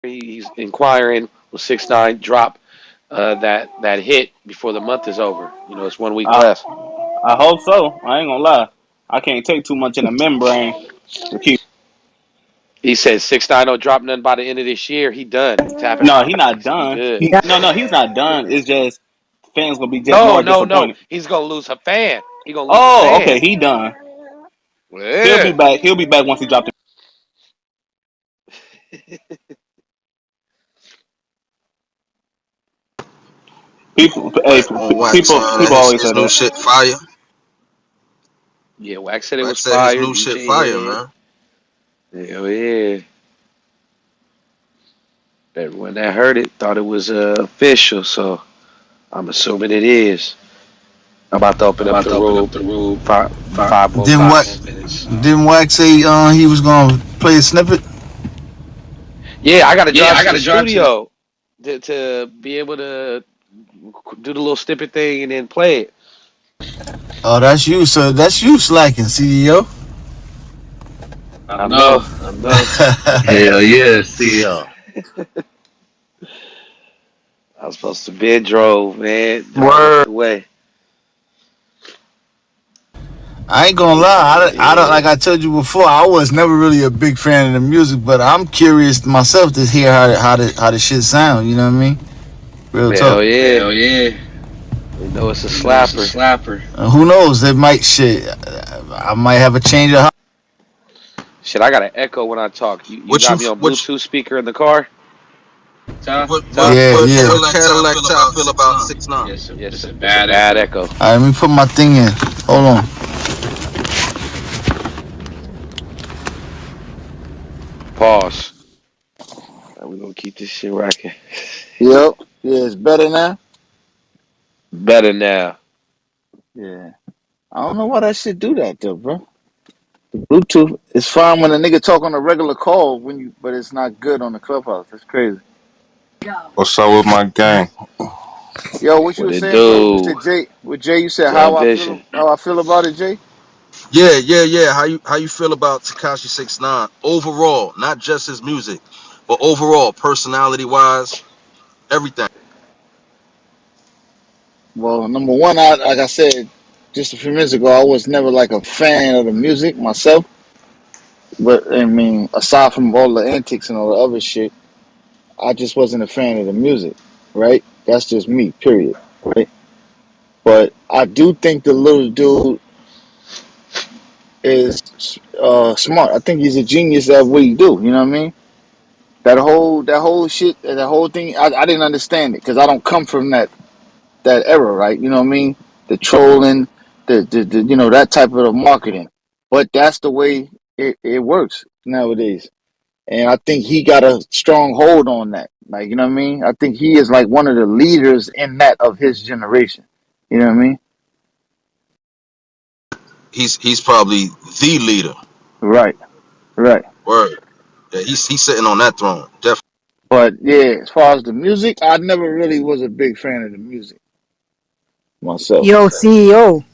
He's inquiring will 6ix9ine drop that hit before the month is over. You know, it's 1 week I left. I hope so. I ain't gonna lie. I can't take too much in the membrane to keep. He said 6ix9ine don't drop nothing by the end of this year. He done. He tapping No, out. he not He done. good. He no, he's not done. It's just fans gonna be just No, more no, no. disappointed. He's gonna lose a fan. He gonna lose a Oh, okay, fan. he done. He'll be Yeah. back. He'll be back once he dropped the people. Hey, On wax, people always his say new that. shit fire. Yeah, Wax said it was Wax said his fire. new shit DJ fire, Head. man. Hell yeah. Everyone that heard it thought it was official, so I'm assuming it is. I'm about to open up the room. Five more Didn't what? minutes. Didn't Wax say he was gonna play a snippet? Yeah, I got to drive to the studio to be able to do the little snippet thing and then play it. Oh, that's you. So that's you slacking, CEO. I know, I know. Hell yeah, CL. I was supposed to be drove, man. Drive out Word. the way. I ain't gonna Hell lie. I don't yeah. like I told you before. I was never really a big fan of the music, but I'm curious myself to hear how the shit sound. You know what I mean? Real talk. Hell yeah. Hell yeah. You know it's a You know it's a slapper. slapper. Who knows? They might shit. I might have a change of heart. Shit, I got an echo when I talk. You What got you me on what Bluetooth speaker in the car? Ty? Yeah, yeah. what Cadillac Top feel about 6ix9ine? Yeah, It's a it's a bad bad echo. echo. All right, let me put my thing in. Hold on. Pause. We're gonna keep this shit rocking. Yep. Yeah, it's better now. Better now. Yeah. I don't know why that shit do that though, bro. Bluetooth is fine when a nigga talk on a regular call but it's not good on the clubhouse. That's crazy. What's up with my gang? Yo, what you What were it saying, bro? You do? said Jay with Jay, you said Young Vision. how I feel about it, Jay? Yeah. How you feel about Takashi 6ix9ine overall? Not just his music, but overall, personality wise, everything. Well, number one, I like I said just a few minutes ago, I was never like a fan of the music myself. But I mean, aside from all the antics and all the other shit, I just wasn't a fan of the music, right? That's just me, period. Right? But I do think the little dude is smart. I think he's a genius at what he do. You know what I mean? That whole shit, that whole thing. I didn't understand it because I don't come from that era, right? You know what I mean? The trolling, the that type of marketing. But that's the way it works nowadays. And I think he got a strong hold on that. Like, you know what I mean? I think he is like one of the leaders in that of his generation. You know what I mean? He's probably the leader. Right, right. Word. Yeah, he's sitting on that throne. Definitely. But yeah, as far as the music, I never really was a big fan of the music myself. Yo, CEO.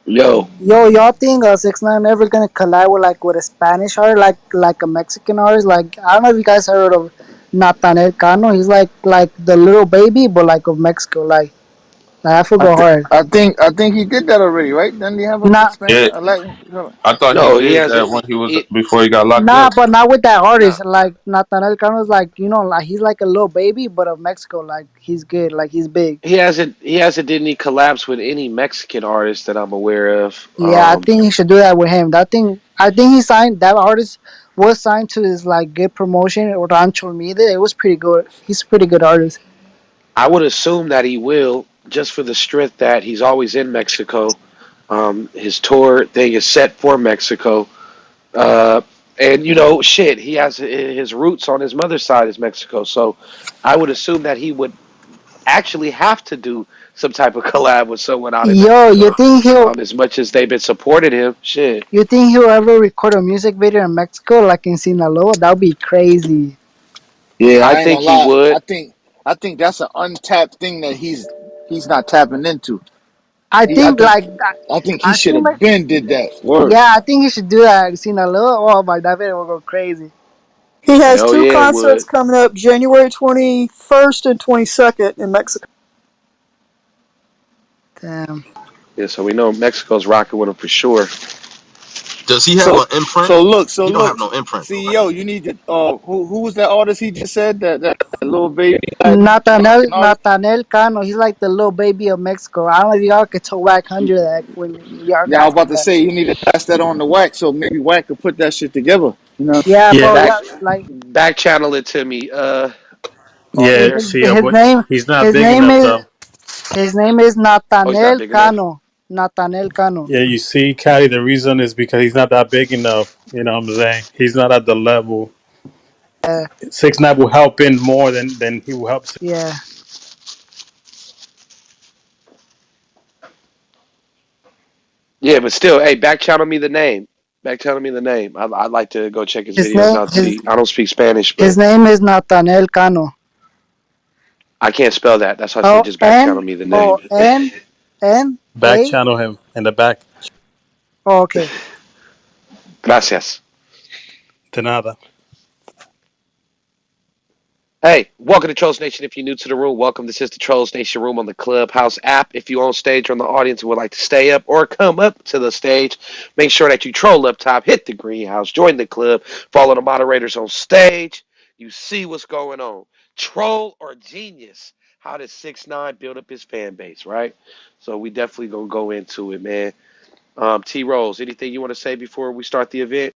Yo, Yo, y'all think 6ix9ine ever gonna collab with a Spanish artist, like a Mexican artist? Like I don't know if you guys heard of Nathaniel Cano. He's like the little baby, but like of Mexico. Like I I forgot think hard. I think he did that already, right? Doesn't he have a Nah, Spanish Yeah, a Latin? I thought he no, he did has that a when he was he, before he got locked nah, up. but not with that artist. Like Nathaniel Cano is like like he's like a little baby, but of Mexico. Like he's good. Like he's big. he hasn't did any collabs with any Mexican artist that I'm aware of. Yeah, I think he should do that with him. I think he signed that artist was signed to his like good promotion or Rancho Media. It was pretty good. He's a pretty good artist. I would assume that he will, just for the strength that he's always in Mexico. His tour thing is set for Mexico. Uh, and shit, he has his roots on his mother's side is Mexico. So I would assume that he would actually have to do some type of collab with someone out in Yo, Mexico. As much as they've been supporting him, shit. you think he'll ever record a music video in Mexico like in Sinaloa? That would be crazy. Yeah, I I ain't think gonna he lie. would. I think that's an untapped thing that he's not tapping into. I He I think think like I think he I should think like have been did that. Word. yeah, I think he should do that in Sinaloa. Oh my, that video will go crazy. He has Hell two yeah, it concerts would. coming up January 21st and 22nd in Mexico. Damn. Yeah, so we know Mexico's rocking with him for sure. Does he have So an imprint? so look, so He don't have look, no imprint though, right? CEO, you need to who was that artist he just said that little baby guy, Nathaniel Mexican artist? Nathaniel Cano, he's like the little baby of Mexico. I don't know if y'all could tell Whack 100 that when y'all Yeah, I was ask about him to that. say you need to pass that on to Wack, so maybe Wack could put that shit together. You know? Yeah, Yeah, bro. Back Yeah, like back channel it to me, yeah. Mayor. See, his but name, he's not his big name enough is though. Oh, he's not Nathaniel big enough. Cano. Nathaniel Cano. Yeah, you see, Caddy. The reason is because he's not that big enough. You know what I'm saying? He's not at the level. Yeah, 6ix9ine will help in more than he will help. yeah. Yeah, but still, hey, back channel me the name. Back channel me the name. I'd like to go check his His videos name, out. See, I don't speak Spanish, his but name is Nathaniel Cano. I can't spell that. That's why I said Oh, just back channel me the name. N Back A. channel him in the back. Oh, okay. Gracias. De nada. Hey, welcome to Trolls Nation. If you're new to the room, welcome. This is the Trolls Nation room on the Clubhouse app. If you're on stage or in the audience and would like to stay up or come up to the stage, make sure that you troll up top, hit the greenhouse, join the club, follow the moderators on stage. You see what's going on. Troll or genius? How does 6ix9ine build up his fan base, right? So we definitely gonna go into it, man. T Rose, anything you want to say before we start the event?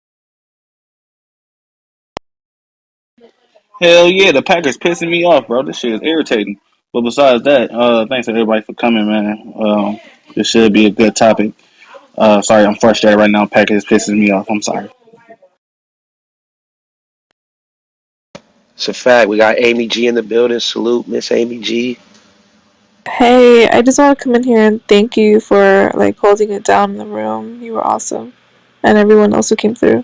Hell yeah, the Packers pissing me off, bro. This shit is irritating. But besides that, thanks to everybody for coming, man. This should be a good topic. Sorry, I'm frustrated right now. Packers pissing me off. I'm sorry. It's a fact. We got Amy G in the building. Salute, Miss Amy G. Hey, I just want to come in here and thank you for like holding it down in the room. You were awesome, and everyone else who came through.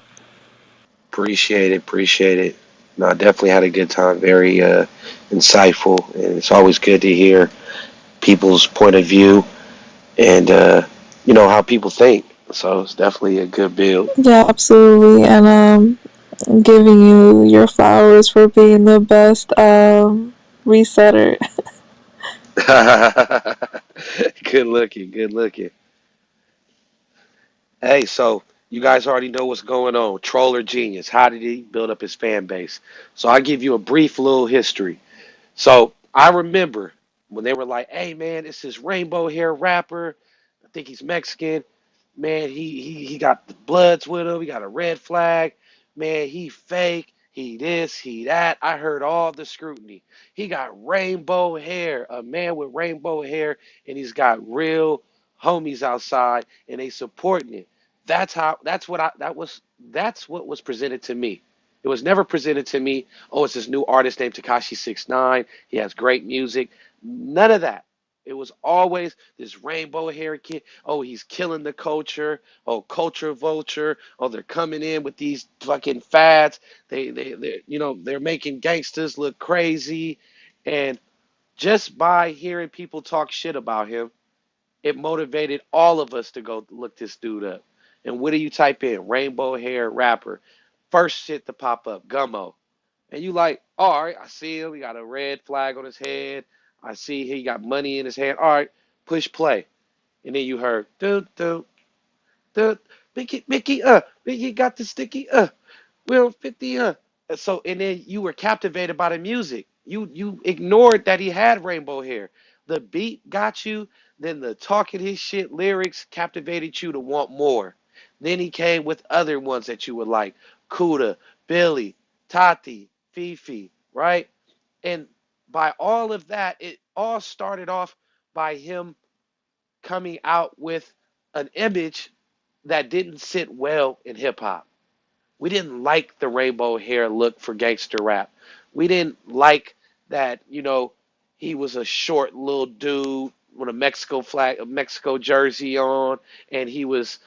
Appreciate it. Appreciate it. No, I definitely had a good time. Very insightful, and it's always good to hear people's point of view and how people think. So it's definitely a good build. Yeah, absolutely, and I'm giving you your flowers for being the best resetter. Good looking. Good looking. Hey, so you guys already know what's going on. Troll or genius? How did he build up his fan base? So I give you a brief little history. So I remember when they were like, "Hey man, it's this rainbow hair rapper. I think he's Mexican. Man, he got the Bloods with him. He got a red flag. Man, he fake. He this, he that." I heard all the scrutiny. He got rainbow hair, a man with rainbow hair, and he's got real homies outside, and they supporting it. That's how. That's what was presented to me. It was never presented to me. Oh, it's this new artist named Takashi 69. He has great music. None of that. It was always this rainbow hair kid. Oh, he's killing the culture. Oh, culture vulture. Oh, they're coming in with these fucking fads. They're making gangsters look crazy. And just by hearing people talk shit about him, it motivated all of us to go look this dude up. And what do you type in? Rainbow hair rapper. First shit to pop up, Gummo. And you like, oh, all right, I see him. He got a red flag on his head. I see he got money in his hand. All right, push play. And then you heard, doo, doo, doo, Mickey got the sticky, Will 50, and then you were captivated by the music. You ignored that he had rainbow hair. The beat got you, then the talking his shit lyrics captivated you to want more. Then he came with other ones that you would like. Kuda, Billy, Tati, Fifi, right? And by all of that, it all started off by him coming out with an image that didn't sit well in hip hop. We didn't like the rainbow hair look for gangster rap. We didn't like that, he was a short little dude with a Mexico jersey on, and he was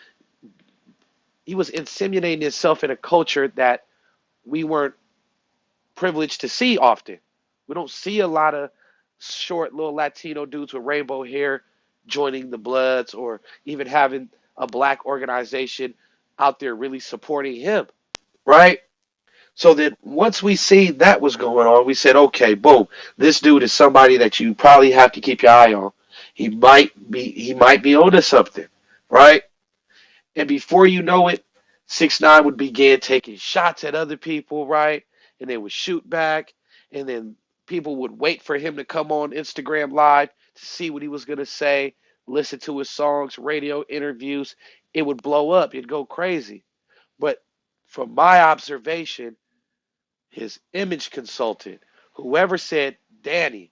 insinuating himself in a culture that we weren't privileged to see often. We don't see a lot of short little Latino dudes with rainbow hair joining the Bloods or even having a black organization out there really supporting him, right? So then once we see that was going on, we said, okay, boom, this dude is somebody that you probably have to keep your eye on. He might be onto something, right? And before you know it, 6ix9ine would begin taking shots at other people, right? And they would shoot back, and then people would wait for him to come on Instagram Live to see what he was gonna say, listen to his songs, radio interviews. It would blow up. It'd go crazy. But from my observation, his image consultant, whoever said, Danny,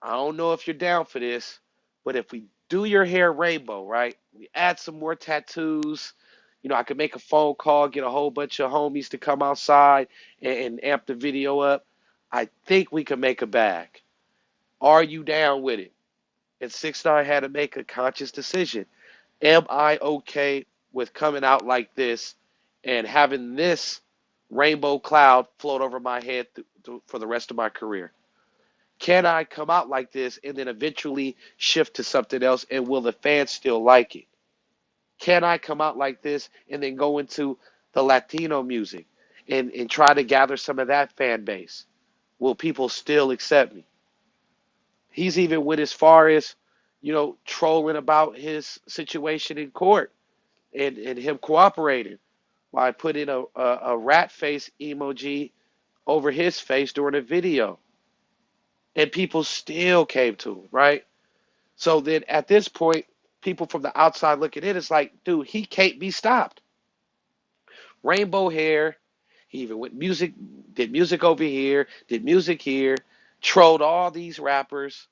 I don't know if you're down for this, but if we do your hair rainbow, right? We add some more tattoos. I could make a phone call, get a whole bunch of homies to come outside and amp the video up. I think we could make a bag. Are you down with it? And 6ix9ine had to make a conscious decision. Am I okay with coming out like this and having this rainbow cloud float over my head for the rest of my career? Can I come out like this and then eventually shift to something else, and will the fans still like it? Can I come out like this and then go into the Latino music and try to gather some of that fan base? Will people still accept me? He's even went as far as, trolling about his situation in court and him cooperating while I put in a rat face emoji over his face during a video. And people still came to him, right? So then at this point, people from the outside looking in, it's like, dude, he can't be stopped. Rainbow hair. He even went music, did music over here, did music here, trolled all these rappers,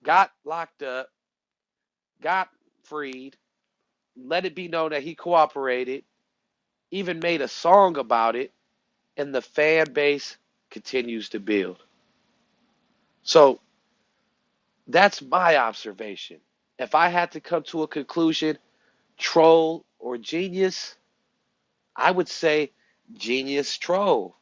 got locked up, got freed, let it be known that he cooperated, even made a song about it, and the fan base continues to build. So that's my observation. If I had to come to a conclusion, troll or genius, I would say genius troll.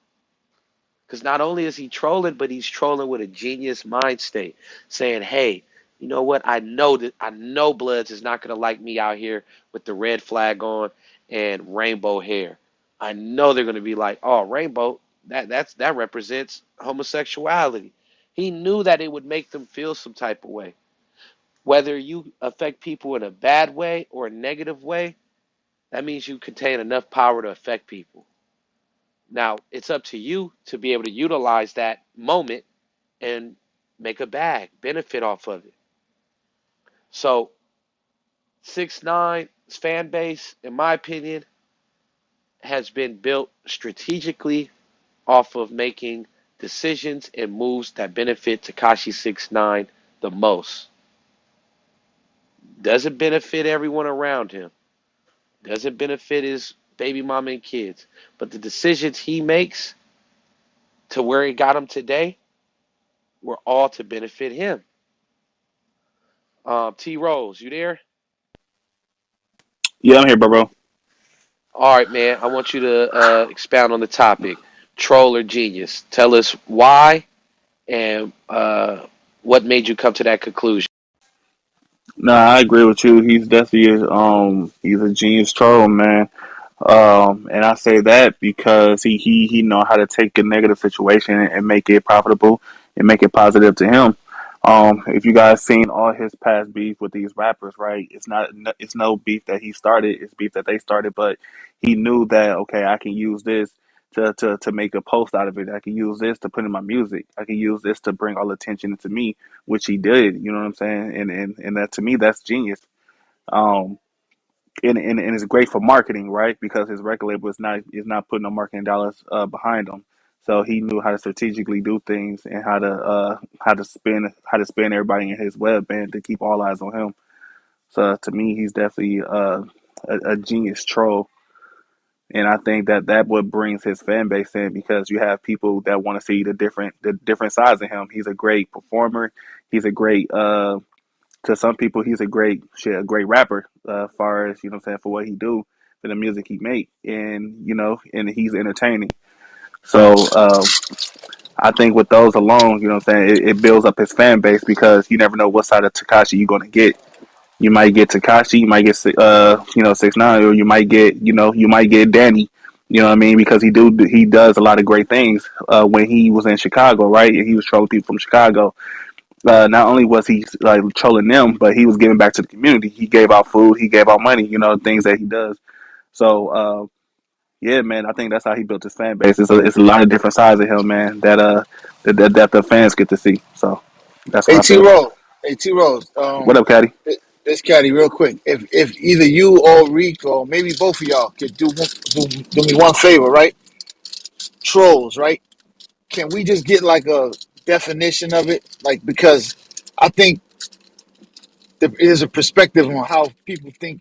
Because not only is he trolling, but he's trolling with a genius mind state, saying, "Hey, you know what? I know Bloods is not gonna like me out here with the red flag on and rainbow hair. I know they're gonna be like, oh, rainbow, that represents homosexuality." He knew that it would make them feel some type of way. Whether you affect people in a bad way or a negative way, that means you contain enough power to affect people. Now, it's up to you to be able to utilize that moment and make a bag, benefit off of it. So, 6ix9ine's fan base, in my opinion, has been built strategically off of making decisions and moves that benefit Tekashi 6ix9ine the most. Doesn't benefit everyone around him. Doesn't benefit his baby mama and kids. But the decisions he makes to where he got him today were all to benefit him. T Rose, you there? Yeah, I'm here, bro. All right, man. I want you to expound on the topic. Troll or genius? Tell us why and what made you come to that conclusion. No, I agree with you. He's definitely he's a genius troll, man. And I say that because he know how to take a negative situation and make it profitable and make it positive to him. If you guys seen all his past beef with these rappers, right? It's no beef that he started. It's beef that they started. But he knew that okay, I can use this to make a post out of it. I can use this to put in my music. I can use this to bring all attention to me, which he did. You know what I'm saying? And that to me, that's genius. Um, and it's great for marketing, right? Because his record label is not putting no marketing dollars behind him. So he knew how to strategically do things and how to spin everybody in his web band to keep all eyes on him. So to me, he's definitely a genius troll, and I think that what brings his fan base in because you have people that want to see the different sides of him. He's a great performer. He's a great to some people, he's a great rapper, as far as, what I'm saying, for what he do, for the music he make, and, and he's entertaining. So, I think with those alone, what I'm saying, it builds up his fan base because you never know what side of Takashi you're going to get. You might get Takashi, you might get, 6ix9ine, or you might get Danny, You know what I mean? Because he does a lot of great things. When he was in Chicago, right? He was trolling people from Chicago. Not only was he like trolling them, but he was giving back to the community. He gave out food, he gave out money. You know, things that he does. So yeah, man, I think that's how he built his fan base. It's a lot of different sides of him, man. That the fans get to see. So that's how Hey I T feel. Rose, hey T Rose, What up, Caddy? this caddy real quick. If either you or Reek or maybe both of y'all could do me one favor, right? Trolls, right? Can we just get like a definition of it? Like because I think there is a perspective on how people think,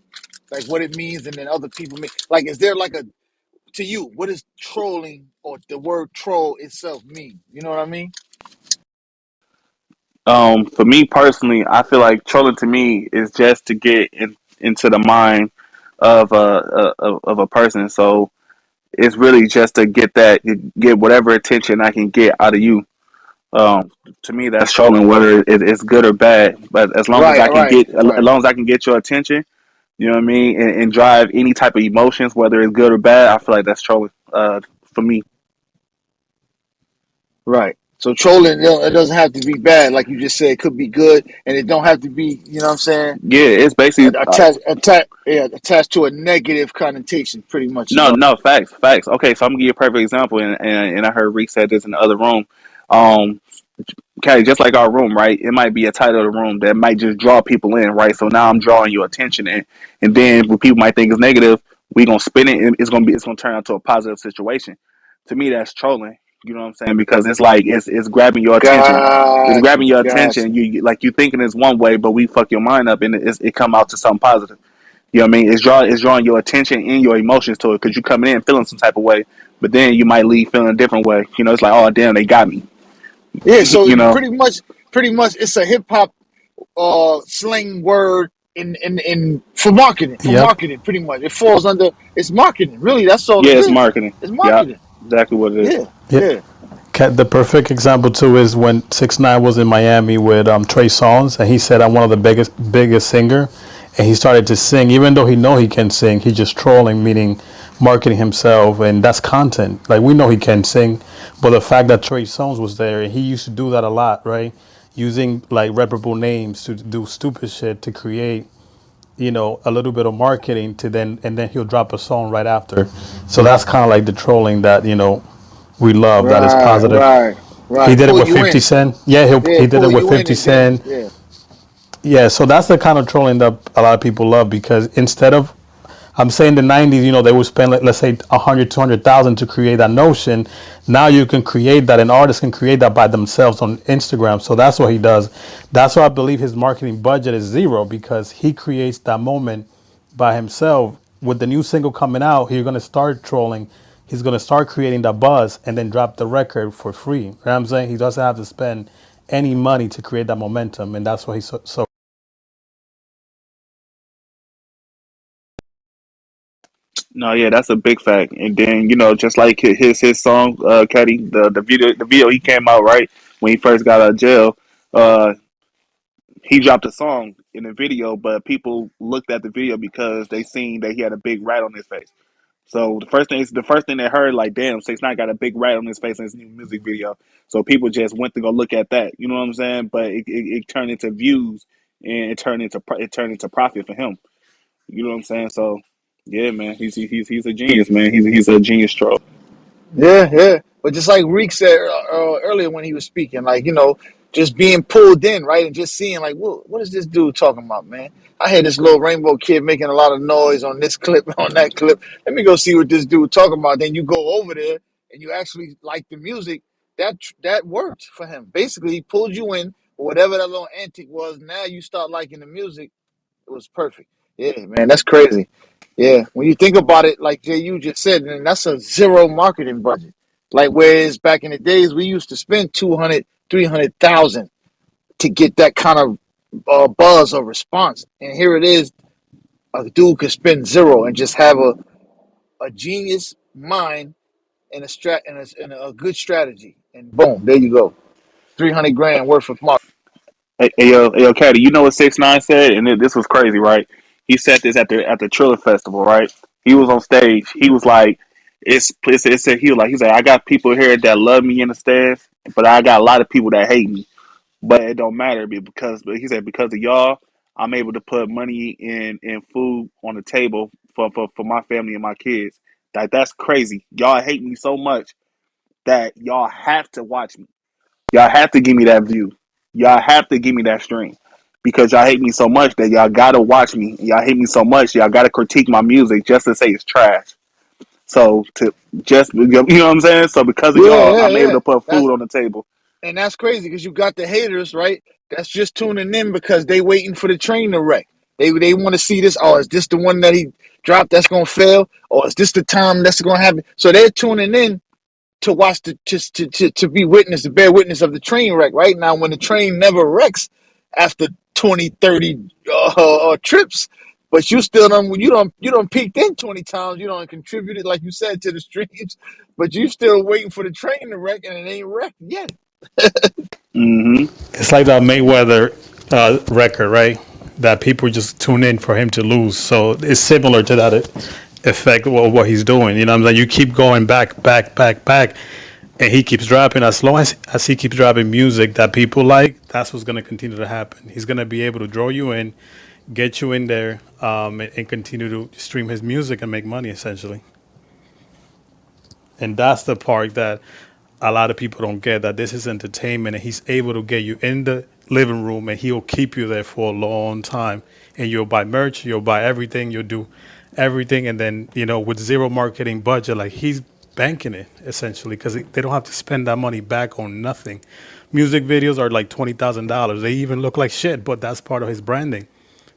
like what it means, and then other people make. Like, is there like a to you? What does trolling or the word troll itself mean? You know what I mean? For me personally, I feel like trolling to me is just to into the mind of a person. So it's really just to get whatever attention I can get out of you. To me, that's trolling, whether it's good or bad. But Right, right, as right. long as I can get your attention, you know what I mean, and drive any type of emotions, whether it's good or bad, I feel like that's trolling. For me, Right. So trolling, it doesn't have to be bad, like you just said. It could be good, and it don't have to be. You know what I'm saying? yeah, it's basically Attached to a negative connotation, pretty much. You no, know. no facts, facts. Okay, so I'm gonna give you a perfect example, and I heard Reek said this in the other room. Um, Okay, just like our room, right? It might be a title of the room that might just draw people in, right? So now I'm drawing your attention in, and then what people might think is negative, we gonna spin it, and it's gonna turn out to a positive situation. To me, that's trolling. You know what I'm saying? Because it's like it's grabbing your attention. It's Got grabbing you. your Got attention. you. You thinking it's one way, but we fuck your mind up, and it come out to something positive. You know what I mean? It's drawing your attention and your emotions to it because you coming in feeling some type of way, but then you might leave feeling a different way. You know, it's like, oh damn, they got me. Yeah. So You know, pretty much, it's a hip hop slang word in for marketing. For Yep. marketing, pretty much, it falls under. It's marketing. Really, that's all yeah, it it's is. marketing. It's Yeah, marketing. exactly what it is. Yeah. Yep. Yeah. The perfect example too is when 6ix9ine was in Miami with Trey Songz, and he said, "I'm one of the biggest singer," and he started to sing, even though he know he can sing. He just trolling, meaning marketing himself, and that's content. Like we know he can sing, but the fact that Trey Songz was there, and he used to do that a lot, right? Using like reputable names to do stupid shit to create, a little bit of marketing to then and then he'll drop a song right after. So that's kind of like the trolling that we love. That is Right. positive. Right. He Right. did it Pull with you 50 in. Cent. Yeah, Yeah. he did it Pull with you in 50 and get. Cent. Yeah. Yeah, so that's the kind of trolling that a lot of people love because instead of I'm saying the 90s, they would spend, let's say, 100, 200,000 to create that notion. Now you can create that, and artists can create that by themselves on Instagram. So that's what he does. That's why I believe his marketing budget is zero because he creates that moment by himself. With the new single coming out, he's going to start trolling. He's going to start creating that buzz and then drop the record for free. You know what I'm saying? He doesn't have to spend any money to create that momentum, and that's why he's so. No, yeah, that's a big fact. And then just like his song, Cuddy, the video he came out right when he first got out of jail. Uh, he dropped a song in the video, but people looked at the video because they seen that he had a big rat on his face. So the first thing they heard, like, damn, 6ix9ine got a big rat on his face in his new music video. So people just went to go look at that. You know what I'm saying? But it turned into views and it turned into profit for him. You know what I'm saying? So yeah, man, he's a genius, man. He's a genius troll. Yeah, yeah. But just like Reek said earlier when he was speaking, like, just being pulled in, right? And just seeing, like, what is this dude talking about, man? I had this little rainbow kid making a lot of noise on this clip, on that clip. Let me go see what this dude talking about. Then you go over there and you actually like the music. That worked for him. Basically, he pulled you in, whatever that little antic was. Now you start liking the music. It was perfect. Yeah, man, that's crazy. Yeah, when you think about it, like JU just said, and that's a zero marketing budget. Like whereas back in the days, we used to spend 200, 300,000 to get that kind of buzz or response. And here it is, a dude could spend zero and just have a genius mind and a good strategy. And boom, there you go. 300 grand worth of marketing. Hey, yo, Caddy, you know what 6ix9ine said? And this was crazy, right? He said this at the Triller Festival, right? He was on stage. He was like, it's a heal. Like he's like, I got people here that love me in the stands, but I got a lot of people that hate me. But it don't matter because but he said because of y'all, I'm able to put money in food on the table for my family and my kids. That's crazy. Y'all hate me so much that y'all have to watch me. Y'all have to give me that view. Y'all have to give me that stream. Because y'all hate me so much that y'all gotta watch me. Y'all hate me so much, y'all gotta critique my music just to say it's trash. So to just you know what I'm saying? So because of Yeah, y'all, yeah, I'm able yeah. to put That's food on the table. and that's crazy because you got the haters, right? That's just tuning in because they waiting for the train to wreck. They want to see this. Oh, is this the one that he dropped that's gonna fail, or is this the time that's gonna happen? So they're tuning in to watch to be witness, to bear witness of the train wreck. Right now, when the train never wrecks after 20, 30 trips, but you don't peaked in 20 times. You don't contributed like you said to the streams, but you still waiting for the train to wreck and it ain't wrecked yet. Hmm. It's like that Mayweather record, right? That people just tune in for him to lose. So it's similar to that effect of what he's doing. You know what I'm saying? You keep going back, and he keeps dropping. As long as he keeps dropping music that people like, that's what's going to continue to happen. He's going to be able to draw you in, get you in there, and continue to stream his music and make money, essentially. And that's the part that a lot of people don't get, that this is entertainment and he's able to get you in the living room and he'll keep you there for a long time. And you'll buy merch, you'll buy everything, you'll do everything. And then, with zero marketing budget, like he's banking it essentially because they don't have to spend that money back on nothing. Music videos are like $20,000. They even look like shit, but that's part of his branding.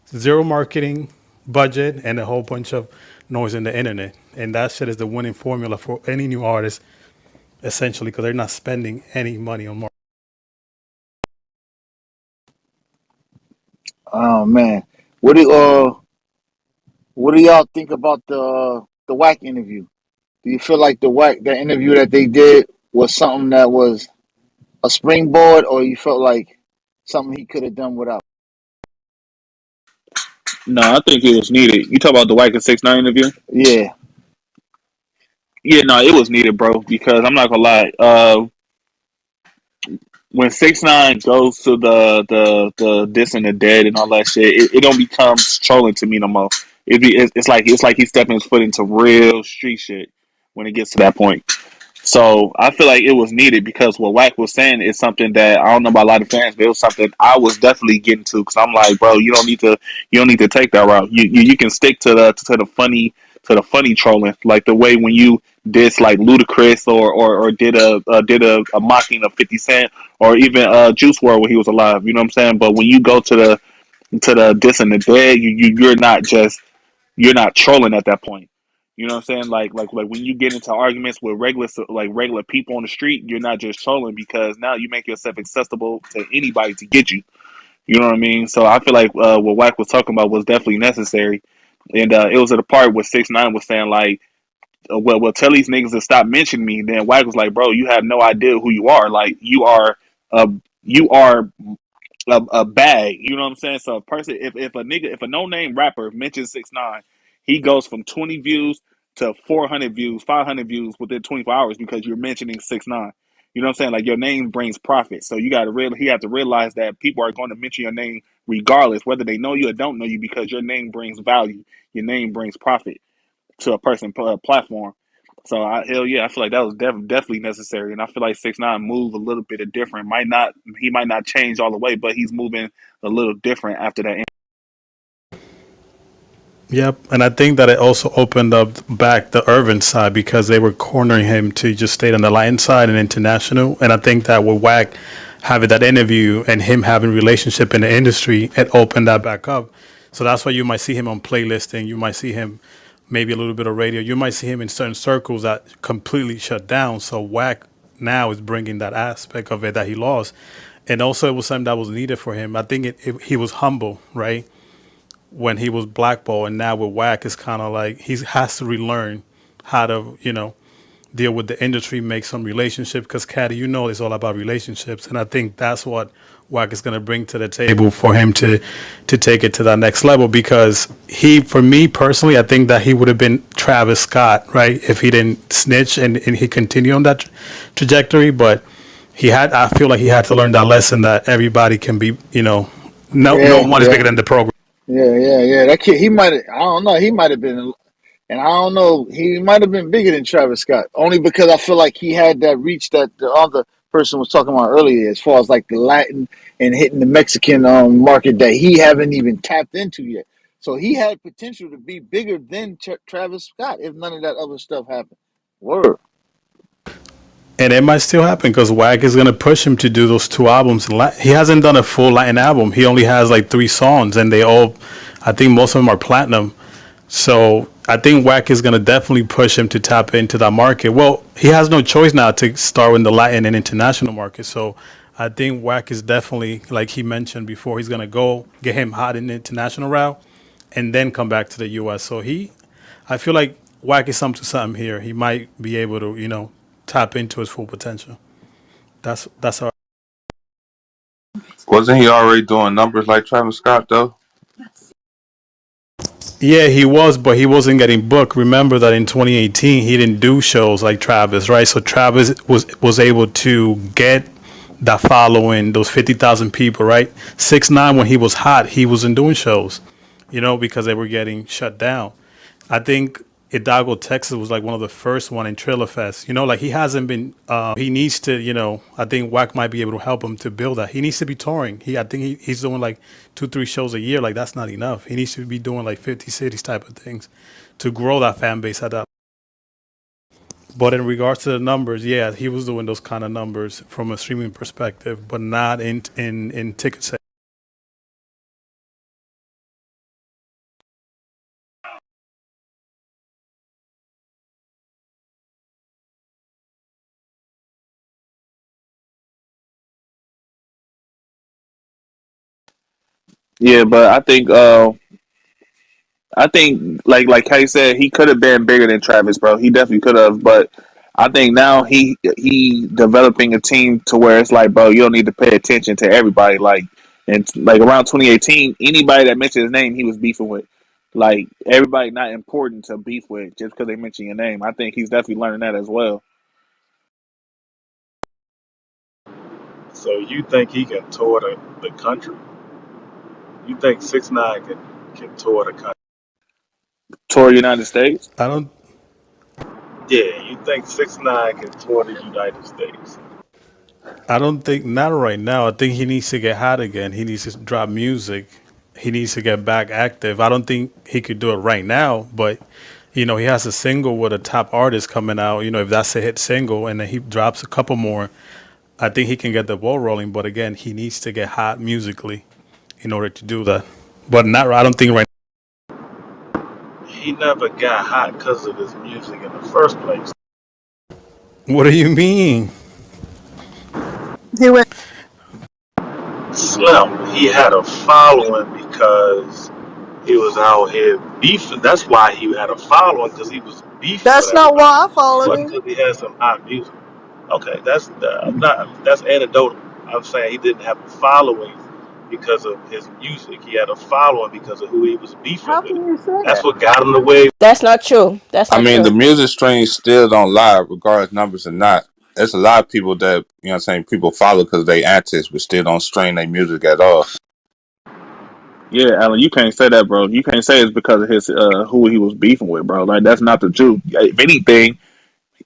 Zero marketing budget and a whole bunch of noise in the internet. And that shit is the winning formula for any new artist, essentially, because they're not spending any money on marketing. Oh man, what do what do y'all think about the whack interview? Do you feel like the interview that they did was something that was a springboard, or you felt like something he could have done without? No, I think it was needed. You talk about the White and 6ix9ine interview? Yeah, Yeah, no, it was needed, bro. Because I'm not gonna lie. When 6ix9ine goes to the this and the dead and all that shit, it don't become trolling to me no more. It's like he's stepping his foot into real street shit when it gets to that point. So I feel like it was needed because what Wack was saying is something that I don't know about a lot of fans, but it was something I was definitely getting to because I'm like, bro, you don't need to take that route. You can stick to the funny trolling, like the way when you diss like Ludacris or did a mocking of 50 Cent or even Juice WRLD when he was alive. You know what I'm saying? But when you go to the diss and the dead, you're not trolling at that point. You know what I'm saying? Like when you get into arguments with regular people on the street, you're not just trolling because now you make yourself accessible to anybody to get you. You know what I mean? So I feel like what Wack was talking about was definitely necessary, and it was at a part where 6ix9ine was saying like, well, tell these niggas to stop mentioning me. Then Wack was like, bro, you have no idea who you are. Like uh, you are a bag. You know what I'm saying? So a person, if a no name rapper mentions 6ix9ine, he goes from 20 views to 400 views, 500 views within 24 hours because you're mentioning 6ix9ine. You know what I'm saying? Like your name brings profit, so he have to realize that people are going to mention your name regardless, whether they know you or don't know you, because your name brings value. Your name brings profit to a person platform. So hell yeah, I feel like that was definitely necessary, and I feel like 6ix9ine move a little bit of different. He might not change all the way, but he's moving a little different after that. Yep, and I think that it also opened up back the urban side because they were cornering him to just stay on the lion side and international. And I think that with Wack having that interview and him having relationship in the industry, it opened that back up. So that's why you might see him on playlisting. You might see him maybe a little bit of radio. You might see him in certain circles that completely shut down. So Wack now is bringing that aspect of it that he lost, and also it was something that was needed for him. I think he was humble, right? When he was blackballed, and now with Wack, it's kind of like he has to relearn how to, deal with the industry, make some relationship. Because Caddy, it's all about relationships, and I think that's what Wack is going to bring to the table for him to take it to that next level. Because for me personally, I think that he would have been Travis Scott, right, if he didn't snitch and he continued on that trajectory. But I feel like he had to learn that lesson that everybody can be, no Yeah, one is yeah, bigger than the program. yeah. That kid, he might have. I don't know. He might have been, and I don't know. He might have been bigger than Travis Scott, only because I feel like he had that reach that the other person was talking about earlier, as far as like the Latin and hitting the Mexican market that he haven't even tapped into yet. So he had potential to be bigger than Travis Scott if none of that other stuff happened. Word. And it might still happen because Wack is gonna push him to do those two albums. He hasn't done a full Latin album. He only has like 3 songs, and I think most of them are platinum. So I think Wack is gonna definitely push him to tap into that market. Well, he has no choice now to start with the Latin and international market. So I think Wack is definitely, like he mentioned before, he's gonna go get him hot in the international route, and then come back to the U.S. I feel like Wack is something here. He might be able to, tap into his full potential. That's how. Wasn't he already doing numbers like Travis Scott though? Yeah, he was, but he wasn't getting booked. Remember that in 2018 he didn't do shows like Travis, right? So Travis was able to get that following, those 50,000 people, right? 6ix9ine when he was hot, he wasn't doing shows, because they were getting shut down. I think Hidalgo, Texas was like one of the first one in Trailer Fest. Like he hasn't been. He needs to. I think Wack might be able to help him to build that. He needs to be touring. I think he's doing like 2, 3 shows a year. Like that's not enough. He needs to be doing like 50 cities type of things to grow that fan base at that. But in regards to the numbers, yeah, he was doing those kind of numbers from a streaming perspective, but not in ticket sales. Yeah, but I think like Kay said, he could have been bigger than Travis, bro. He definitely could have, but I think now he developing a team to where it's like, bro, you don't need to pay attention to everybody. Like, and like around 2018, anybody that mentioned his name, he was beefing with. Like everybody not important to beef with just because they mention your name. I think he's definitely learning that as well. So you think he can tour the country? You think 6ix9ine can tour the country? Tour United States. I don't. Yeah, you think 6ix9ine can tour the United States? I don't think not right now. I think he needs to get hot again. He needs to drop music. He needs to get back active. I don't think he could do it right now, but he has a single with a top artist coming out. If that's a hit single and then he drops a couple more, I think he can get the ball rolling. But again, he needs to get hot musically in order to do that. But not. I don't think right. He never got hot because of his music in the first place. What do you mean? He went. Slim, he had a following because he was out here beefing. That's why he had a following, because he was beefing with That's not everybody. why I It followed wasn't him. because he had some hot music. Okay, I'm not. That's anecdotal. I'm saying he didn't have a following because of his music. He had a following because of who he was beefing How with. can you say That's that? what got him the way. That's not true. That's I not mean, the true. music streams still don't lie, regardless numbers or not. There's a lot of people that people follow because they antics, but still don't stream their music at all. Yeah, Alan, you can't say that, bro. You can't say it's because of his who he was beefing with, bro. Like that's not the truth. If anything,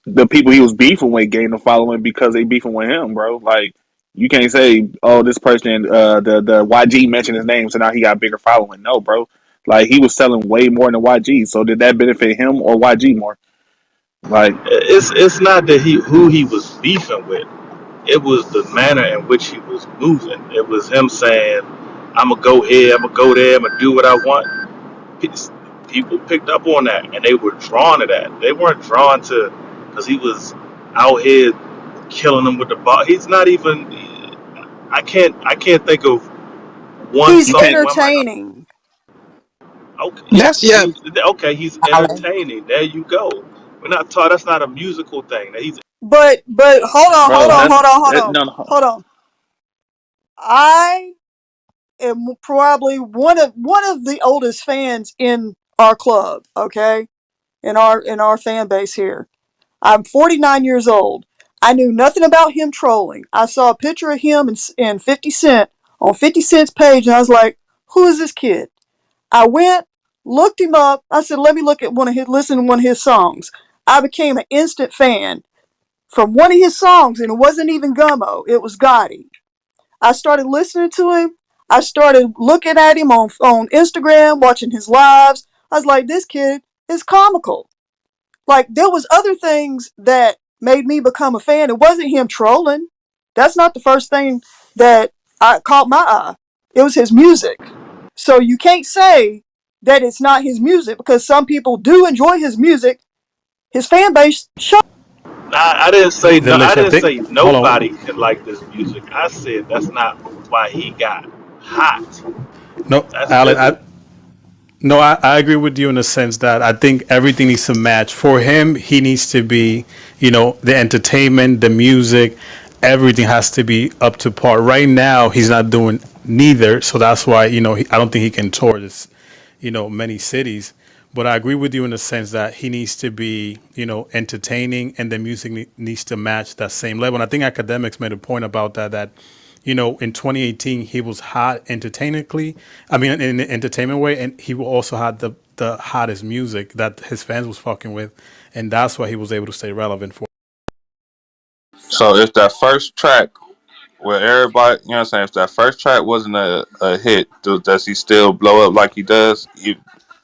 the people he was beefing with gained a following because they beefing with him, bro. Like you can't say, oh, this person, the YG mentioned his name, so now he got a bigger following. No, bro. Like he was selling way more than YG. So did that benefit him or YG more? Like It's not that who he was beefing with. It was the manner in which he was moving. It was him saying, "I'm gonna go here. I'm gonna go there. I'm gonna do what I want." People picked up on that, and they were drawn to that. They weren't drawn to because he was out here killing them with the ball. He's not even. I can't think of one He's you song. can't. Where am I? entertaining. Okay, That's yeah. true, He's Alan. entertaining. There you go. We're not taught. That's not a musical thing. He's But hold on, hold Bro, on, that's hold on, hold that, on, no, no. hold on. I am probably one of the oldest fans in our club. Okay, in our fan base here. I'm 49 years old. I knew nothing about him trolling. I saw a picture of him and 50 Cent on 50 Cent's page, and I was like, "Who is this kid?" I went, looked him up. I said, "Let me listen to one of his songs." I became an instant fan from one of his songs, and it wasn't even Gummo. It was Gotti. I started listening to him. I started looking at him on Instagram, watching his lives. I was like, "This kid is comical." Like, there was other things that made me become a fan. It wasn't him trolling. That's not the first thing that I caught my eye. It was his music. So you can't say that it's not his music, because some people do enjoy his music. His fan base shut. I didn't say no. I Delicious. I didn't think. say Hold nobody on. can like this music. I said that's not why he got hot. No, That's Alan. different. No, I agree with you in the sense that I think everything needs to match. For him, he needs to be, the entertainment, the music, everything has to be up to par. Right now, he's not doing neither, so that's why I don't think he can tour this, many cities. But I agree with you in the sense that he needs to be, entertaining, and the music needs to match that same level. And I think academics made a point about that. In 2018 he was hot entertainingly. I mean, in an entertainment way, and he also had the hottest music that his fans was fucking with, and that's why he was able to stay relevant for. So if that first track where everybody, you know what I'm saying, if that first track wasn't a hit, does he still blow up like he does?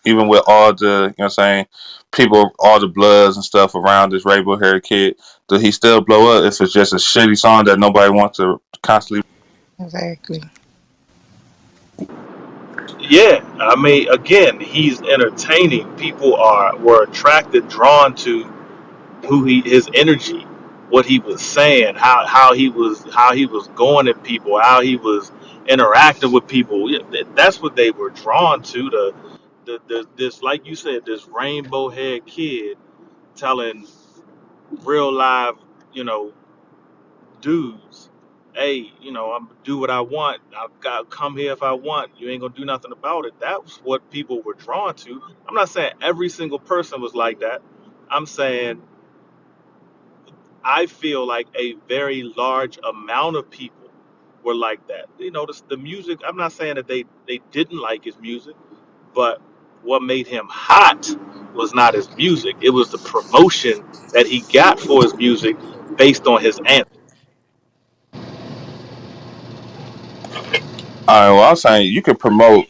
Even with all the, you know what I'm saying, people, all the Bloods and stuff around this rainbow haired kid, does he still blow up if it's just a shitty song that nobody wants to constantly? Exactly. Yeah, I mean, again, he's entertaining. People were attracted, drawn to his energy, what he was saying, how he was going at people, how he was interacting with people. Yeah, that's what they were drawn to. This, like you said, this rainbow haired kid telling real live, you know, dudes, hey, I'm gonna do what I want. I've got to come here if I want. You ain't gonna do nothing about it. That's what people were drawn to. I'm not saying every single person was like that. I'm saying I feel like a very large amount of people were like that. The music. I'm not saying that they didn't like his music, but what made him hot was not his music. It was the promotion that he got for his music based on his answer. All right, well, I'm saying you can promote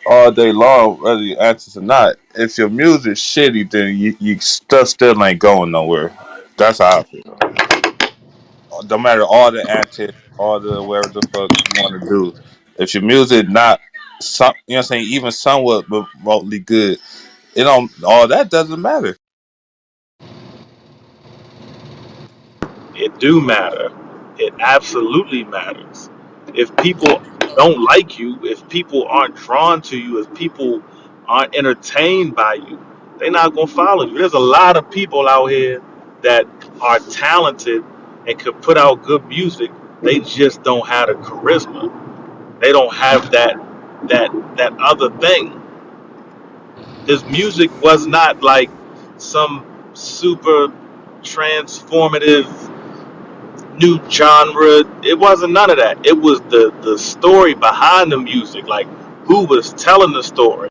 all day long, whether you answers or not. If your music's shitty, then you stuff still ain't going nowhere. That's how I feel. No matter all the antics, all the whatever the fuck you want to do, if your music not you know what I'm saying, even somewhat remotely good, it don't. All that doesn't matter. It do matter. It absolutely matters. If people don't like you, if people aren't drawn to you, if people aren't entertained by you, they're not gonna follow you. There's a lot of people out here that are talented and could put out good music. They just don't have the charisma. They don't have that other thing. His music was not like some super transformative new genre. It wasn't none of that. It was the story behind the music, like who was telling the story.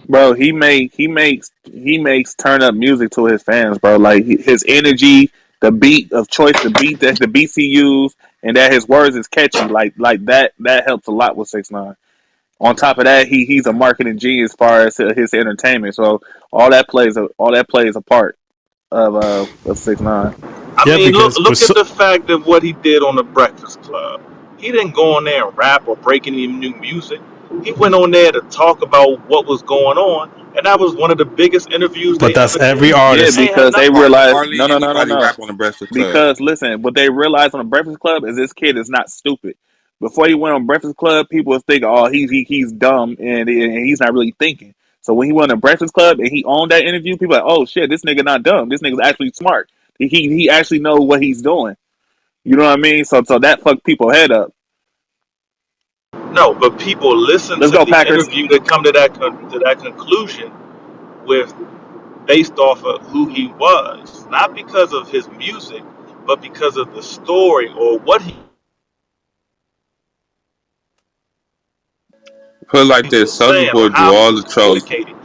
Bro, he makes turn up music to his fans, bro. Like his energy, the beat of choice, the beats he used, and that his words is catchy. Like that helps a lot with 6ix9ine. On top of that, he's a marketing genius as far as his entertainment. So all that plays a part of 6ix9ine. I Yeah, mean, look because look at the fact of what he did on the Breakfast Club. He didn't go on there and rap or break any new music. He went on there to talk about what was going on, and that was one of the biggest interviews but they that's ever every did. Yeah, artist. Ain't had because they nothing. realize Hardly no, no, no, no, anybody no. rap on the Breakfast Club. Because listen, what they realized on the Breakfast Club is this kid is not stupid. Before he went on Breakfast Club, people was thinking, "Oh, he's dumb and he's not really thinking." So when he went on Breakfast Club and he owned that interview, people like, "Oh shit, this nigga not dumb. This nigga's actually smart. He actually know what he's doing." You know what I mean? So that fucked people head up. No, but people listen Let's to go, the Packers. interview to come to that conclusion with based off of who he was, not because of his music, but because of the story or what he Put it like this: was Soldier saying or Boy do how he all the was trolling. communicating.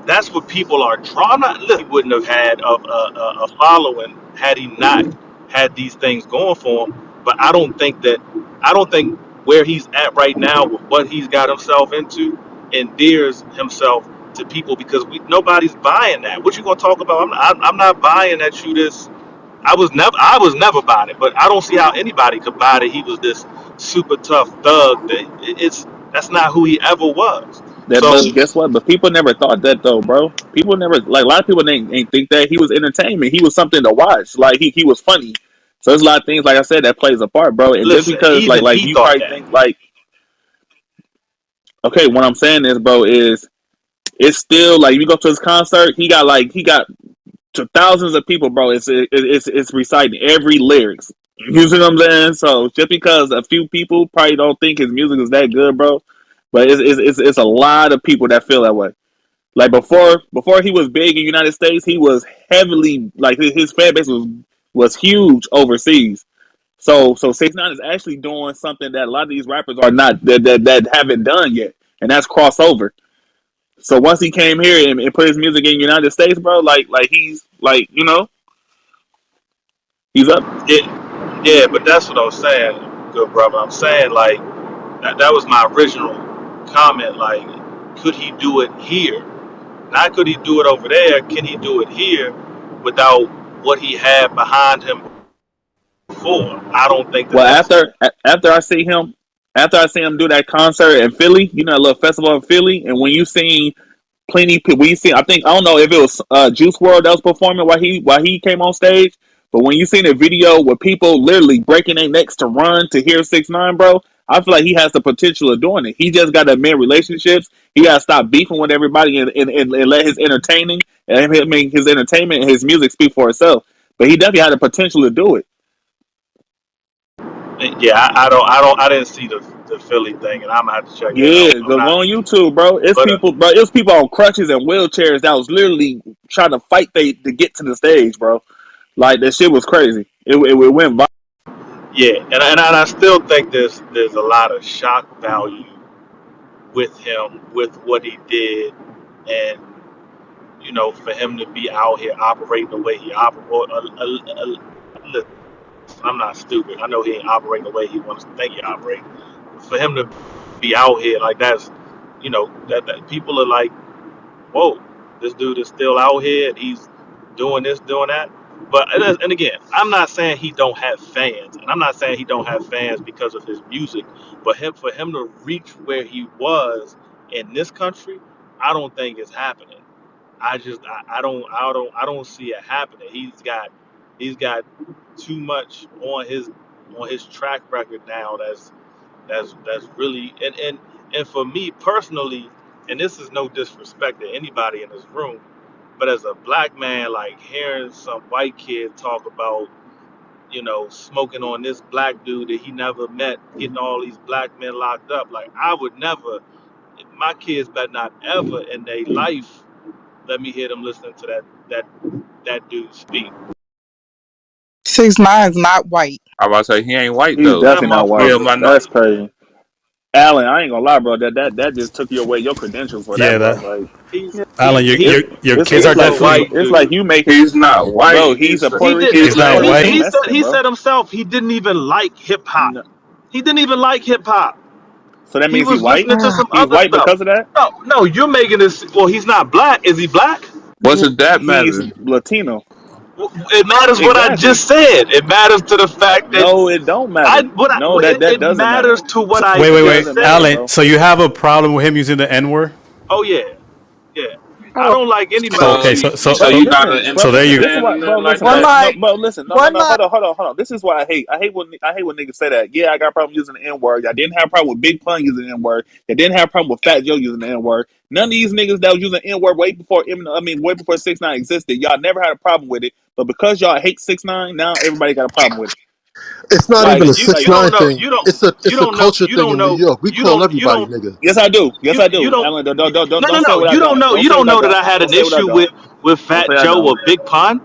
That's what people are drawn. I'm not. He wouldn't have had a following had he not had these things going for him. But I don't think where he's at right now with what he's got himself into endears himself to people because nobody's buying that. What you gonna talk about? I'm not buying that you this. I was never buying it, but I don't see how anybody could buy that he was this super tough thug. That's not who he ever was. That, So but guess what? But people never thought that though, bro. People never like a lot of people ain't think that he was entertainment. He was something to watch. Like he was funny. So there's a lot of things, like I said, that plays a part, bro. And just listen, because even like he you thought probably that. think like, okay, what I'm saying is, bro, is it's still like you go to his concert, he got to thousands of people, bro. It's reciting every lyrics. You see what I'm saying? So just because a few people probably don't think his music is that good, bro, but it's a lot of people that feel that way. Like before he was big in the United States, he was heavily like his fan base was huge overseas. So 6ix9ine is actually doing something that a lot of these rappers are not that haven't done yet, and that's crossover. So once he came here and put his music in the United States, bro, like he's like he's up. Yeah, but that's what I was saying, good brother. I'm saying like that was my original comment. Like, could he do it here? Not could he do it over there? Can he do it here without what he had behind him before? I don't think that Well, that's after I see him do that concert in Philly, a little festival in Philly, and when you seen plenty people. We see. I think I don't know if it was Juice World that was performing while he came on stage. But when you seen a video with people literally breaking their necks to run to hear 6ix9ine, bro, I feel like he has the potential of doing it. He just got to mend relationships. He got to stop beefing with everybody and let his entertaining and his entertainment and his music speak for itself. But he definitely had the potential to do it. yeah. I didn't see the Philly thing, and I'm gonna have to check that out. Yeah, I'm go not, on YouTube, bro. It's but people, bro. It was people on crutches and wheelchairs that was literally trying to fight to get to the stage, bro. Like that shit was crazy. It went viral. yeah, and I still think there's a lot of shock value with him with what he did, and for him to be out here operating the way he operates. Listen, I'm not stupid. I know he ain't operating the way he wants to think he operates. For him to be out here like that's, that people are like, whoa, this dude is still out here and he's doing this, doing that. But and again, I'm not saying he don't have fans, and I'm not saying he don't have fans because of his music. But for him to reach where he was in this country, I don't think it's happening. I don't see it happening. He's got too much on his track record now. That's really and for me personally, and this is no disrespect to anybody in this room, but as a black man, like hearing some white kid talk about smoking on this black dude that he never met, getting all these black men locked up, like I would never. My kids better not ever in their life let me hear them listening to that that dude speak. 6ix9ine is not white. I about to say he ain't white He's though. That definitely not He white. a motherfucker's That's minority. white, man. crazy. Alan, I ain't gonna lie, bro. That just took you away your credentials for that, Yeah, bro. that Like He's Yeah. he Alan, your it's your he your it's kids it's are he's a like definitely. white it's like dude. you making, He's not bro. white. He's a He Puerto did Rican He's not Puerto listen. white. Rican He said Mexican, he bro. said himself he didn't even like hip hop. No, He didn't even like hip hop. so that He means he was white. listening to some He's other white stuff. because of that. No, you're making this. Well, he's not black. Is he black? What's it that He's matter? Latino. It matters what I Exactly. just said. It matters to the fact that No, it don't matter. No, that it doesn't matter. matters to what So, I wait, It wait, just wait, doesn't matter, said. Alan. bro. So you have a problem with him using the N word? Oh yeah, yeah. I Oh, don't like So anybody So, okay, that so use so so Bro, so you not listen, an bro, listen. This is N why, or bro, nothing like listen, one bro. that? No, mic, bro, listen. No, no, one no. mic. Hold on. This is why I hate. I hate when niggas say that. Yeah, I got a problem using the N word. I didn't have a problem with Big Pun using the N word. I didn't have a problem with Fat Joe using the N word. None of these niggas that was using N word way before 6ix9ine existed. Y'all never had a problem with it. But because y'all hate 6ix9ine, now everybody got a problem with it. It's not Like even a like. six You don't nine know. thing. It's a culture You thing don't in New know. York. We call You everybody don't. nigga. Yes, I do. Yes, I You do. don't. Alan, No, no, don't say no. what I don't. Don't You say don't what I know that don't. I had Don't an say what I issue don't. with Don't Fat say I Joe don't. or Big Pun.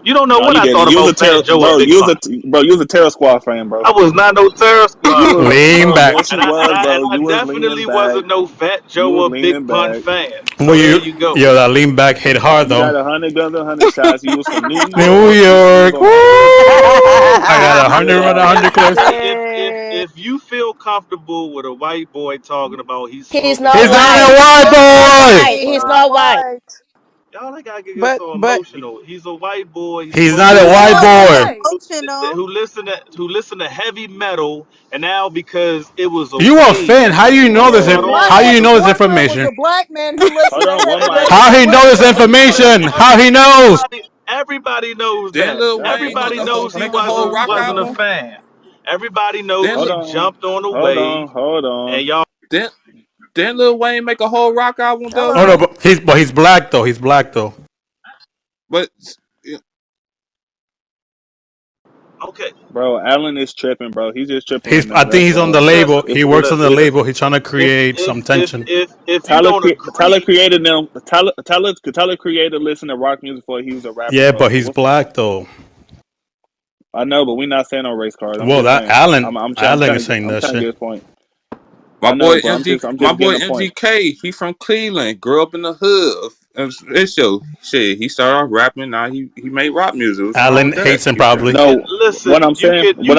You don't know No, what you I thought didn't. You was a about Fat terror, Joe or bro. Big Pun. You was a terror squad fan, bro. I was not no terror squad fan, Lean bro. back. Yes, you was, bro. I You was leaning definitely back. wasn't no Fat You Joe was or Big leaning Pun back. fan. Well, So there you, you go. yo, that lean back hit hard You though. got 100 guns, 100 shots. You was from New New York. You was York, on woo! that shit. I You got was a with hundred on all a that. hundred clips. If you feel comfortable with a white boy talking about he's He's smoking not He's crack, not white. a white He's not boy. white. He's He's not not white. white. y'all ain't gotta get But so but emotional. He's a white boy. He He's smokes not a He white crack. wasn't boy. white. Who listen to heavy metal, and now because it was You a fan? okay How do you to know this? His start black off How do with you ex know this boyfriend was information? a black man who Hold listened to on, one heavy mic. metal How as he know this well. information? How he knows? everybody knows Didn't that. Lil Wayne Everybody knows he make a whole rock wasn't a album? fan. Everybody knows Didn't Hold he on. jumped on a Hold wave, on. Hold and on. y'all. didn't didn't Lil Wayne make a whole rock album though? Oh no, Hello. but he's black though. He's black though. But Okay, Bro, Allen is tripping, bro. He's just tripping right He's. now. I think That's he's on all. the look, label. He works on the look. label. He's trying to create some tension. If you don't Tyler agree, created them. Tyler created listening to rock music before he was a rapper, Yeah, bro. but So he's what's black though. I know, but we're not saying on race cars. I'm Well, just that saying. Allen, I'm Allen is trying to saying I'm that trying to shit. get his point. I know, but I'm my just boy getting a point. MGK, he from Cleveland, grew up in the hood. It's your shit. He started off rapping. Now he made rock music. What's wrong Allen with that? hates him He tripping. probably. No, listen, what you I'm can saying make is, what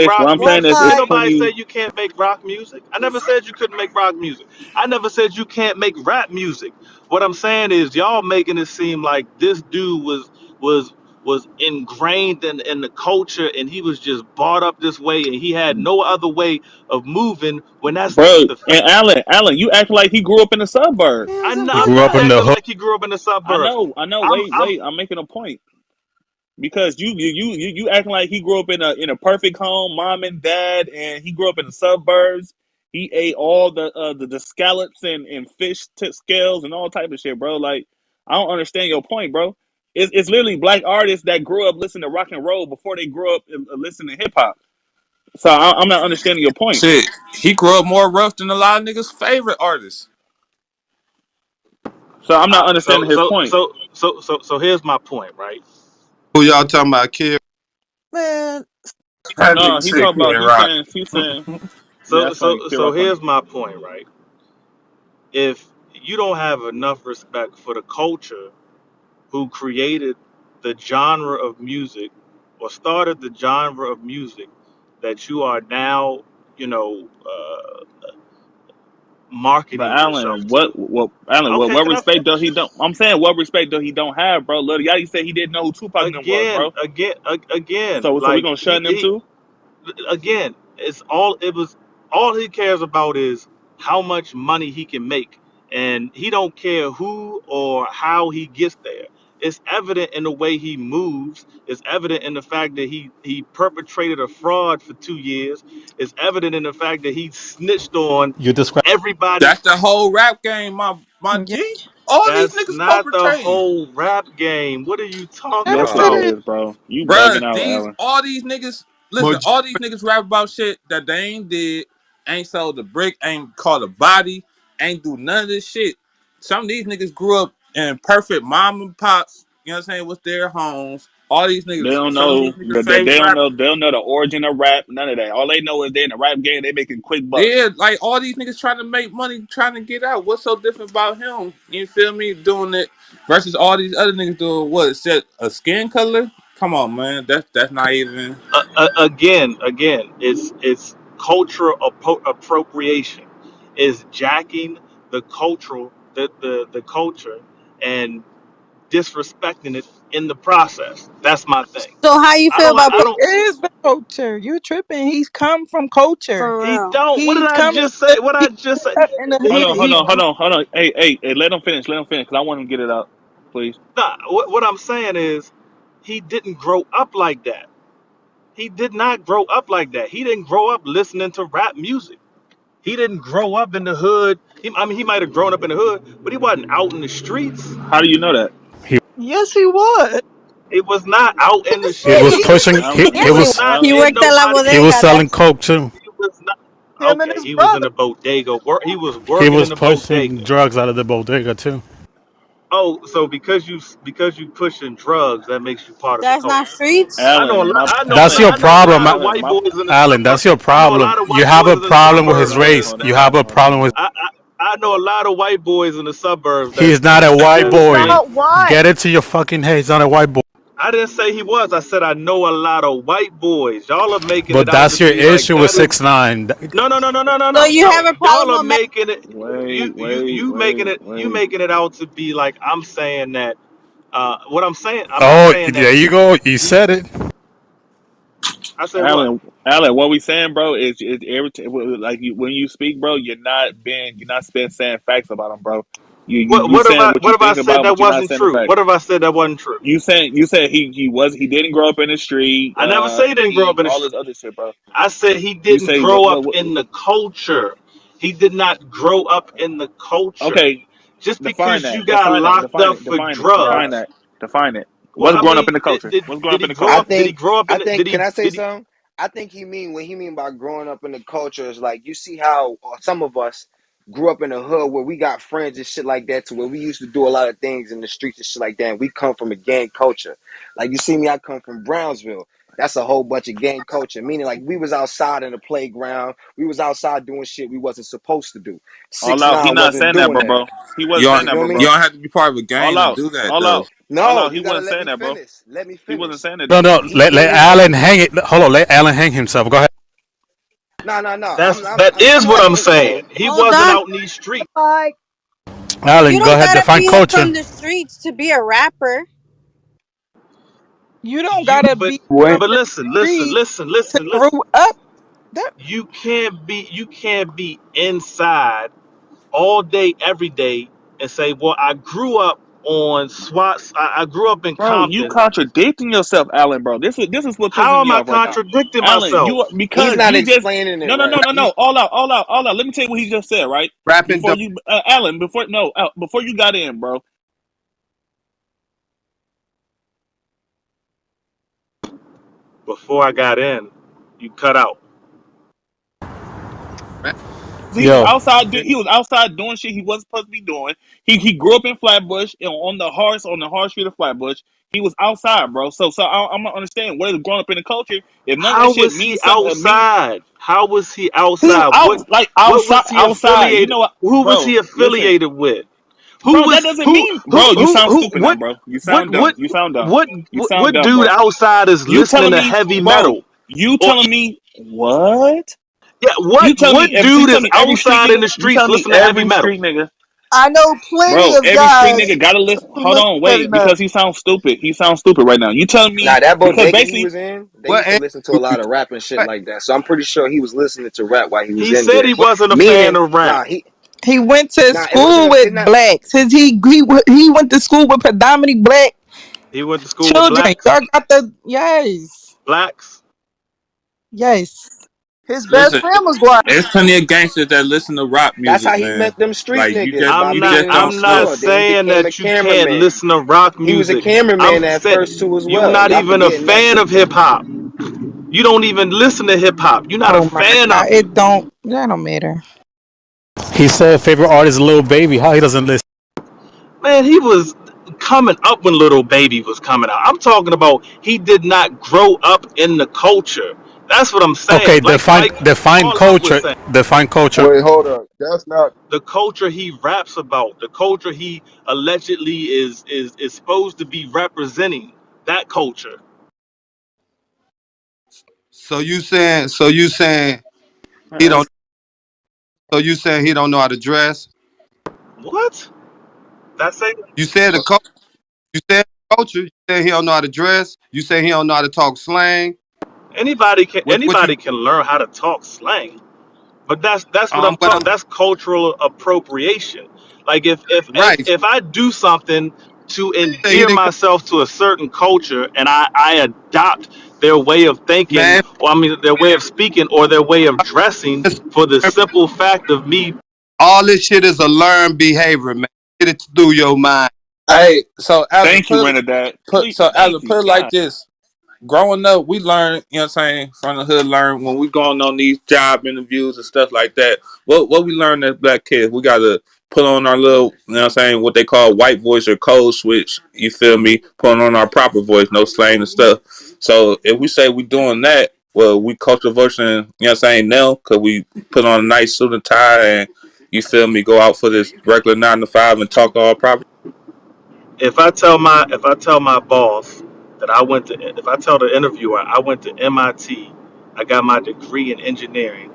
rock I'm One saying music. is Ain't mic. nobody say 20. you can't make rock music. I never said you couldn't make rock music. I never said you can't make rap music. What I'm saying is y'all making it seem like this dude was was ingrained in the culture and he was just brought up this way and he had no other way of moving when that's not Bro, the and fact. Allen, you act like he grew up in the suburbs. He I'm grew up not in the acting hood. like he grew up in the I suburbs. know, I know. I'm I'm Wait, I'm making a point. Because you acting like he grew up in a perfect home, mom and dad, and he grew up in the suburbs. He ate all the scallops and fish scales and all type of shit, bro. Like I don't understand your point, bro. It's literally black artists that grew up listening to rock and roll before they grew up listening to hip hop. So I'm not understanding your point. Shit, he grew up more rough than a lot of niggas' favorite artists. So I'm not so understanding his so point. so so so so here's my point, right? Who y'all talking about, kid? man, That No, nigga he said talking about Kid Rock. he's saying yeah, that's funny. Kid So Rock funny. here's my point, right? If you don't have enough respect for the culture who created the genre of music or started the genre of music that you are now, you know, But marketing yourself Alan, to. Okay, what can I respect does he finish? don't? I'm saying what respect does he don't have, bro? Lil Yachty said he didn't know who Tupac and them was, bro. Again, So we like gonna shun them too? again, it was all he cares about is how much money he can make, and he don't care who or how he gets there. It's evident in the way he moves. It's evident in the fact that he perpetrated a fraud for 2 years. It's evident in the fact that he snitched on You describe. everybody. That's the whole rap game, my yeah, G. All these That's niggas not the perpetrate. whole rap game. What are you talking Yes, yes it it about? is. is, bro. You bugging Bruh, out, these Alan. all these niggas listen, Moji. all these niggas rap about shit that they ain't did, ain't sold the brick, ain't caught a body, ain't do none of this shit. Some of these niggas grew up in perfect mom and pops, you know what I'm saying, with their homes. All these They niggas, don't some of these know niggas' that they favorite don't rappers. know they don't know the origin of rap. None of that. All they know is they in the rap game. They making quick bucks. Yeah, like all these niggas trying to make money, trying to get out. What's so different about him? You feel me? Doing it versus all these other niggas doing what? Is that a skin color? Come on, man. That's not even. Again, it's cultural appropriation. Is jacking the cultural the culture and disrespecting it in the process. That's my thing. So how you feel about I He don't. is the culture. You tripping. He's come from culture. for He real? don't. What did He's I come just say? What he I just say? up in the Hold hood. on, hold on, hold on, hold on. Hey, let him finish. Let him finish, cause I want him to get it out, please. Nah, what I'm saying is, he didn't grow up like that. He did not grow up like that. He didn't grow up listening to rap music. He didn't grow up in the hood. I mean, he might have grown up in the hood, but he wasn't out in the streets. How do you know that? He Yes, he was. He was not out in the He was streets. pushing. Alan, He He was was not He Alan, in worked at La nobody. he was Bodega. selling That's coke too. He was not. Him and Okay, his he was in brother. the bodega. He was He working in was the pushing bodega. drugs out of the bodega too. Oh, so because you pushing drugs, that makes you part of the that's not culture. streets. I know a Alan, lot. my That's your I know a problem, lot of Alan, white my boys in the Alan. That's suburbs. your I know a problem. lot of You white have a boys in the problem with his suburbs that race. You have a problem with. I know a lot of white boys in the suburbs He's not a white He's boy. not white. Get it to your fucking head. He's not a white boy. I didn't say he was. I said I know a lot of white boys. Y'all are making it But out to that's your be like issue with that is 6ix9ine. no, no, no, no, no, no, So no, you have no. a Y'all problem are with Mexico? making it. You making it out to be like I'm saying that. What I'm saying, I'm not Oh, saying that there you go. You you. said it. I said what? Alan, what we saying, bro, is like when you speak, bro, you're not saying facts about him, bro. You saying what you What have I think said about, that but you're not wasn't saying the true? facts. What have I said that wasn't true? You said he didn't grow up in the street. I never say he didn't grow up He in the all street. this other shit, bro. I said he You didn't say grow up in the culture. He did not grow up in the culture. okay, Just define because that, you got locked up for define drugs. that, define it. Well, What's I growing up in mean, the culture? What's growing did up he in the grow I culture? up? Did he think grow up I in it? think can I say something? I think he mean what he mean by growing up in the culture is like you see how some of us grew up in a hood where we got friends and shit like that to where we used to do a lot of things in the streets and shit like that and we come from a gang culture. Like you see me, I come from Brownsville. That's a whole bunch of gang culture. Meaning like we was outside in the playground. We was outside doing shit we wasn't supposed to do. All Six out. He nine not wasn't saying that, doing bro, that. bro. He You wasn't saying don't You that, feel bro, me? you bro. don't have to be part of a All gang to out, do that all though. out, all No, out. He you gotta wasn't let saying me that, bro. finish. Let me He wasn't finish. saying that. No, no. You Let you hear me? Alan hang it. Hold on. Let Alan hang himself. Go ahead. No, no, no. that is I'm what not I'm hanging, saying. bro. He Hold wasn't on. out in these streets. Like You Alan, go don't ahead. gotta Define be up culture. from the streets to be a rapper. You don't You gotta but be What? from but the streets to listen. grow up. That You can't be inside all day, every day, and say, "Well, I grew up on SWAT. I grew up in Bro, you Compton." contradicting yourself, Alan, bro. This is what pisses How me am I off right now. contradicting Alan, myself? you He's because not you just explaining it no no no right. no no all out, all out, all out. Let me tell you what he just said, right? Rapping Before don't you Alan, before you got in, bro. Before I got in, you cut out. rap. He was Yo, outside. He was outside doing shit he wasn't supposed to be doing. He grew up in Flatbush, on the hard street of Flatbush. He was outside, bro. So I'm gonna understand what is growing up in the culture. If none of that How shit was he means something, outside? How was he he was outside? out like What outside, was he outside. You affiliated? know what, Who was he bro? Listen, affiliated with? bro. That doesn't mean, bro. You sound stupid now, bro. You What sound dumb. what You sound dumb. what You sound what dumb, dude bro. outside is You listening telling to me, heavy bro? metal? You Or telling me what? yeah, You telling me what so you dude is telling me every street outside in nigga? the You streets telling me listening to heavy every metal? street nigga? I know plenty Bro, of every street guys nigga gotta listen. who Hold listen on, to heavy wait, metal. because he sounds stupid. He sounds stupid right now. You telling Nah, me that because bodega he basically, was in, they What used to ain't listen to a you lot of rap and shit what? like that. So I'm pretty sure he was listening to rap while he was He in said there. he What wasn't a fan Meaning, of rap. he went to it wasn't school a, it with not. blacks. He went to school with predominantly black He went to school with children. blacks, Y'all got the yes, blacks. yes. His best Listen, friend was black. there's plenty of gangsters that listen to rock That's music, how he man. met them street Like niggas by you being just in the don't I'm know. not store. Then he saying became a that you can't cameraman. listen to rock He was a music. cameraman I'm at saying first too as you well. not Y'all even a forgetting that fan shit. of hip hop. You don't even listen to hip hop. You're not a Oh my fan god, of it. it don't that don't matter. he said favorite artist, Lil Baby. How he doesn't listen? Man, he was coming up when Little Baby was coming out. I'm talking about he did not grow up in the culture. That's what I'm Okay, saying. define All out was culture. saying. Define culture. Wait, hold up. That's not. The culture he raps about, the culture he allegedly is supposed to be representing, that culture. So you saying he man, don't. So you saying he don't know how to dress? What? That's it. You said the culture. You said culture. You said he don't know how to dress. You say he don't know how to talk slang. What you? Anybody can learn how to talk slang. But that's what I'm But I'm talking. That's cultural appropriation. Like right. if I do something to Say he endear didn't. myself to a certain culture and I adopt their way of thinking, Man, or I mean their way of speaking or their way of dressing for the simple fact of me. all this shit is a learned behavior, man. Get it through your mind. Hey, so Alan, Thank you, Renadad. Please, Alan, thank you. put it like Yeah. this. Growing up, we learn, you know what I'm saying, from the hood, learn when we going on these job interviews and stuff like that. What we learn as black kids, we gotta put on our little, you know what I'm saying, what they call white voice or code switch, you feel me? Put on our proper voice, no slang and stuff. So if we say we doing that, well, we culture version, you know what I'm saying, now, because we put on a nice suit and tie and, you feel me, go out for this regular 9 to 5 and talk all proper. If I tell my boss that if I tell the interviewer I went to MIT, I got my degree in engineering,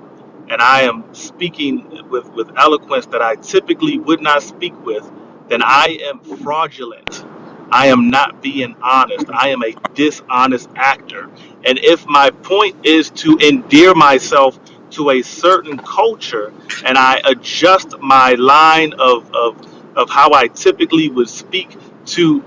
and I am speaking with eloquence that I typically would not speak with, then I am fraudulent. I am not being honest. I am a dishonest actor. And if my point is to endear myself to a certain culture and I adjust my line of how I typically would speak to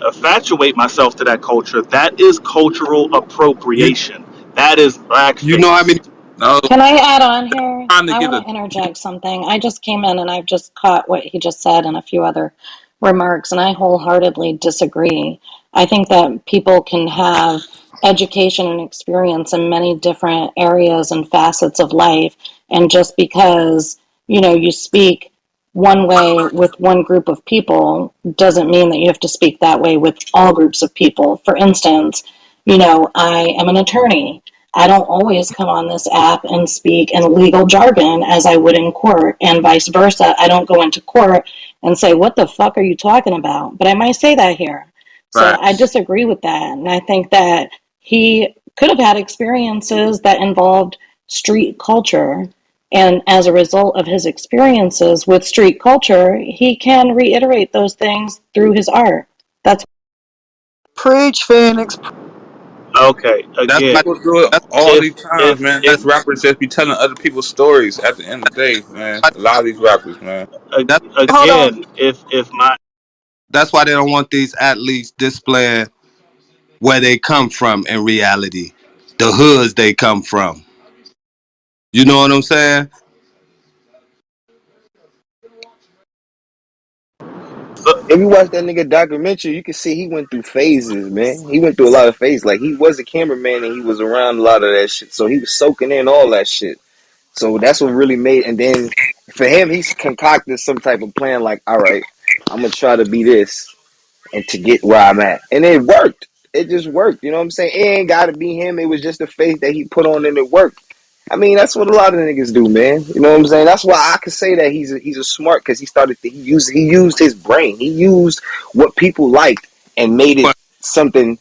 infatuate myself to that culture, that is cultural You appropriation. That is you know how many blackface. No, Can I add on here? trying to I get want a to interject something. I just came in and I've just caught what he just said and a few other remarks, and I wholeheartedly disagree. I think that people can have education and experience in many different areas and facets of life, and just because, you speak one way with one group of people doesn't mean that you have to speak that way with all groups of people. For instance, I am an attorney. I don't always come on this app and speak in legal jargon as I would in court, and vice versa. I don't go into court and say, "What the fuck are you talking about?" But I might say that here. So I facts. disagree with that. And I think that he could have had experiences that involved street culture. And as a result of his experiences with street culture, he can reiterate those things through his art. That's Preach, Phoenix. Okay, that's why again, People do it that's all if these times, if man. if These rappers just be telling other people's stories at the end of the day, man. why A lot of these rappers, man. that's Hold on. again if my that's why they don't want these athletes displaying where they come from in reality. The hoods they come from. You know what I'm saying? If you watch that nigga documentary, you can see he went through phases, man. He went through a lot of phases. Like he was a cameraman and he was around a lot of that shit. So he was soaking in all that shit. So that's what really made. And then for him, he's concocted some type of plan. Like, all right, I'm gonna try to be this and to get where I'm at, and it worked. It just worked. You know what I'm saying? It ain't got to be him. It was just the face that he put on, and it worked. I mean, that's what a lot of niggas do, man. You know what I'm saying? That's why I could say that he's a smart because he used his brain. He used what people liked and made it For something,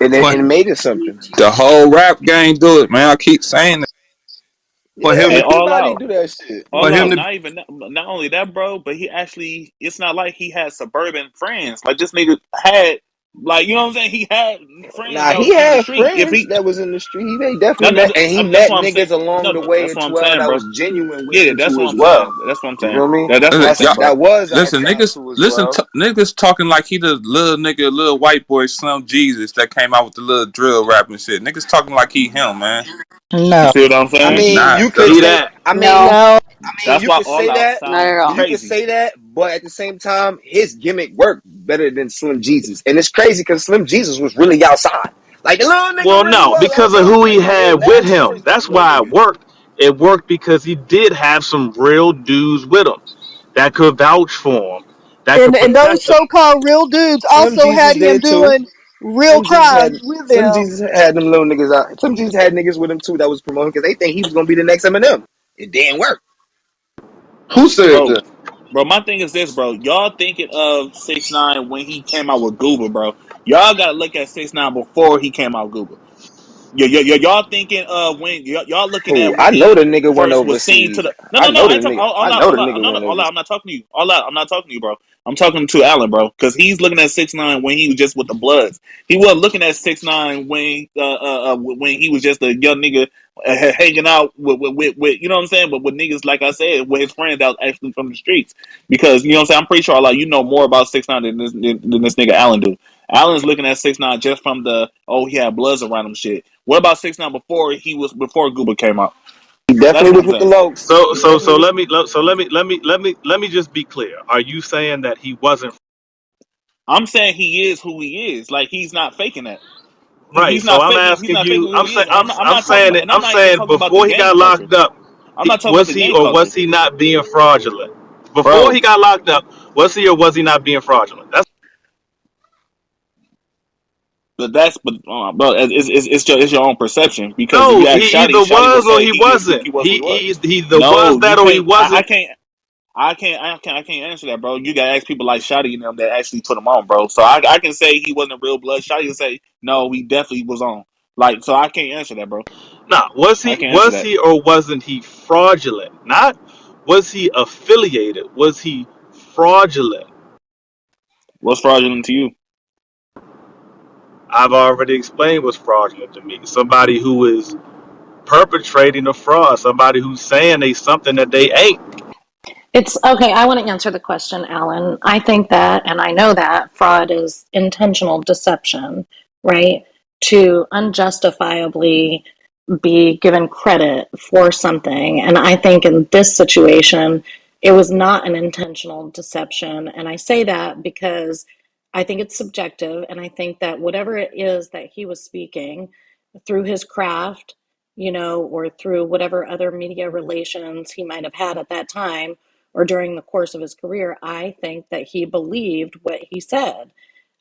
and for and made it something. The whole rap gang do it, man. I keep saying that. for Yeah, him to And all everybody out. do that shit. for All him out. to be Not only that, bro, but he actually it's not like he had suburban friends. Like this nigga had like you know what I'm saying? He had friends Nah, that he was in the had street. If friends he that was in the street. He no, definitely no, met, and he that's met what I'm saying. niggas along No, the way that's as what I'm well saying, that bro. was genuine with Yeah, him that's too what as I'm well. saying. That's what I'm You saying. feel me? That's what I'm Y'all, saying, bro. That was eye listen, council as listen, well. niggas talking like he the little nigga, little white boy, Slim Jesus that came out with the little drill rap and shit. Niggas talking like he him, man. You No, see what I'm I He's saying? mean, not, you could though. see say. that I mean, no, no, That's you why could all say out that. not sound at all. You could crazy. say that, but at the same time, his gimmick worked better than Slim Jesus, and it's crazy because Slim Jesus was really outside. Like the little nigga well, really no, was because of outside. who he Like he did had with mad him. stories though, That's little why it nigga. worked. It worked because he did have some real dudes with him that could vouch for him, that could And those protect him. so-called real dudes Slim also Jesus had him did too. doing real crimes with Slim him. Jesus had them little niggas out. Slim Jesus had niggas with him too that was promoting because they think he was gonna be the next Eminem. It didn't work. Who said Bro, that? bro, my thing is this, bro. Y'all thinking of 6ix9ine when he came out with Google, bro. Y'all gotta look at 6ix9ine before he came out with Google. Y'all thinking when y'all looking Who? at when I know he the nigga went first was seen to overseas. the no I no no know I the ain't talking nigga. all I out know the all out nigga went all out overseas. I'm not talking to you all out I'm not talking to you, bro. I'm talking to Alan, bro, because he's looking at 6ix9ine when he was just with the Bloods. He wasn't looking at 6ix9ine when he was just a young nigga hanging out with you know what I'm saying, but with niggas like I said with his friends that was actually from the streets. Because you know what I'm saying, I'm pretty sure like you know more about 6ix9ine than this nigga Alan do. Allen's looking at 6ix9ine just from the he had Bloods around him shit. What about 6ix9ine before Goober came out? He That's definitely what was I'm with the saying. Lokes. So He so definitely so was. let me just be clear. Are you saying that he wasn't I'm saying he is who he is. Like he's not faking that. right? He's So not I'm faking. He's asking not you. faking who he is. And I'm I'm not talking saying about. it. And I'm I'm not even saying talking about the before he gang got culture. locked up, I'm not talking about was the he gang or culture, was he not being fraudulent? Before Bro, he got locked up, was he or was he not being fraudulent? That's bro, it's your own perception. Because if no. you ask He Shotty, either Shotty would was or say he he is who wasn't. he was who he was. He either was No, you that or he can't. I wasn't. can't. I can't answer that, bro. You gotta ask people like Shotty and them that actually put him on, bro. So I can say he wasn't real blood. Shotty can say no, he definitely was on. Like, so I can't answer that, bro. Nah, I can't answer was that. he or wasn't he fraudulent? Not was he affiliated? Was he fraudulent? What's fraudulent to you? I've already explained what's fraudulent to me. Somebody who is perpetrating a fraud, somebody who's saying they something that they ain't. It's okay. I want to answer the question, Alan. I think that, and I know that fraud is intentional deception, right? To unjustifiably be given credit for something. And I think in this situation, it was not an intentional deception. And I say that because I think it's subjective. And I think that whatever it is that he was speaking through his craft, or through whatever other media relations he might have had at that time or during the course of his career, I think that he believed what he said.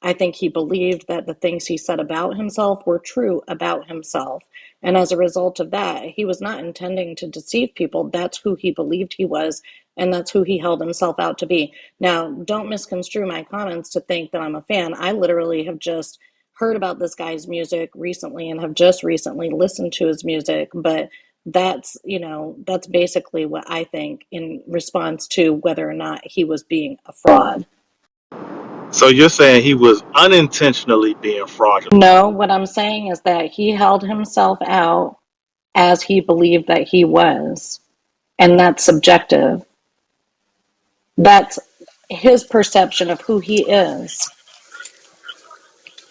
I think he believed that the things he said about himself were true about himself. And as a result of that, he was not intending to deceive people. That's who he believed he was, and that's who he held himself out to be. Now, don't misconstrue my comments to think that I'm a fan. I literally have just heard about this guy's music recently and have just recently listened to his music, but that's basically what I think in response to whether or not he was being a fraud. So you're saying he was unintentionally being fraudulent. No, what I'm saying is that he held himself out as he believed that he was, and that's subjective. That's his perception of who he is.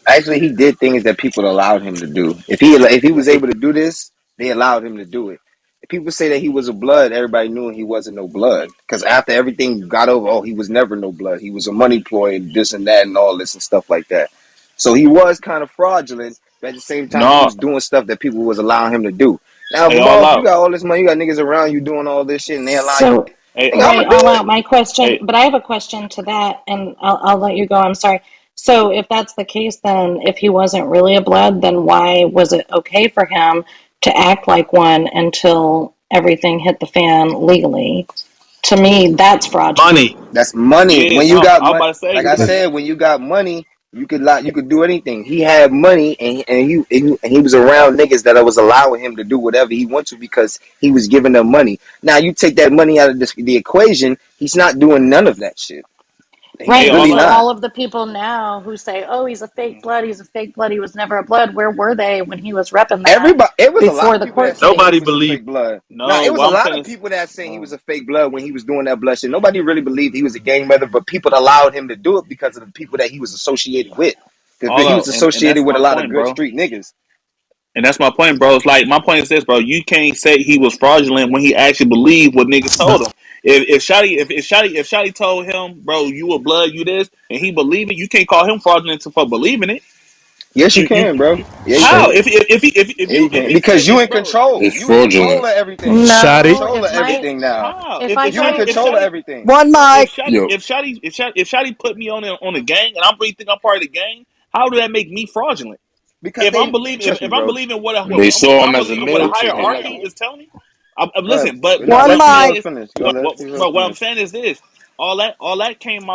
actually, he did things that people allowed him to do. If he was able to do this, they allowed him to do it. If people say that he was a blood, everybody knew he wasn't no blood. Because after everything got over, oh, he was never no blood. He was a money ploy and this and that and all this and stuff like that. So he was kind of fraudulent, but at the same time, he No, was doing stuff that people was allowing him to do. Now, hey, all Jamal, if you out. got all this money, you got niggas around you doing all this shit, and they allow you, So, Hey, nigga, I'ma right, do all it. out. My question, hey, but I have a question to that, and I'll let you go. I'm sorry. So, if that's the case, then if he wasn't really a blood, then why was it okay for him to act like one until everything hit the fan legally? To me, that's fraudulent. Money. That's money. yeah, When you no, got I'm about money, to say like I because said, when you got money, you could do anything. He had money, and he was around niggas that was allowing him to do whatever he wanted to because he was giving them money. Now you take that money out of the equation, he's not doing none of that shit. He's hey, Right, but all really so out. not. all of the people now who say, "Oh, he's a fake blood, he's a fake blood, he was never a blood," where were they when he was repping that Everybody, it was a lot before of the people that court say he Nobody was case? a believed. fake blood. Now No, it was what a I'm lot saying of is, people that say he was a fake blood when he was doing that blood shit. Nobody really believed he was a gang member, but people allowed him to do it because of the people that he was associated with. Because all he was out, and associated that's with my a lot of point, good bro. street niggas. And that's my point, bro. It's like my point is this, bro. You can't say he was fraudulent when he actually believed what niggas told him. If Shotty told him, bro, you a blood, you this, and he believed it, you can't call him fraudulent for believing it. Yes, you You can, bro. Yeah, you how? can. If Yeah, you if can. he said Because you if in bro control. It's You in control fraudulent. of everything. You in Shotty. No, control of everything now. if I You in go, If control of Shotty everything. One bro, mic. Yo, if Shotty put me on a gang and I'm really think I'm part of the gang, how do that make me fraudulent? Because they trust me, If I'm bro. believing they saw if I'm him as a believing what a middleman. hierarchy is telling me, Go ahead. listen. But Now what One I'm let saying mic. females is finish. Go let females what I'm finish. saying is this: all that came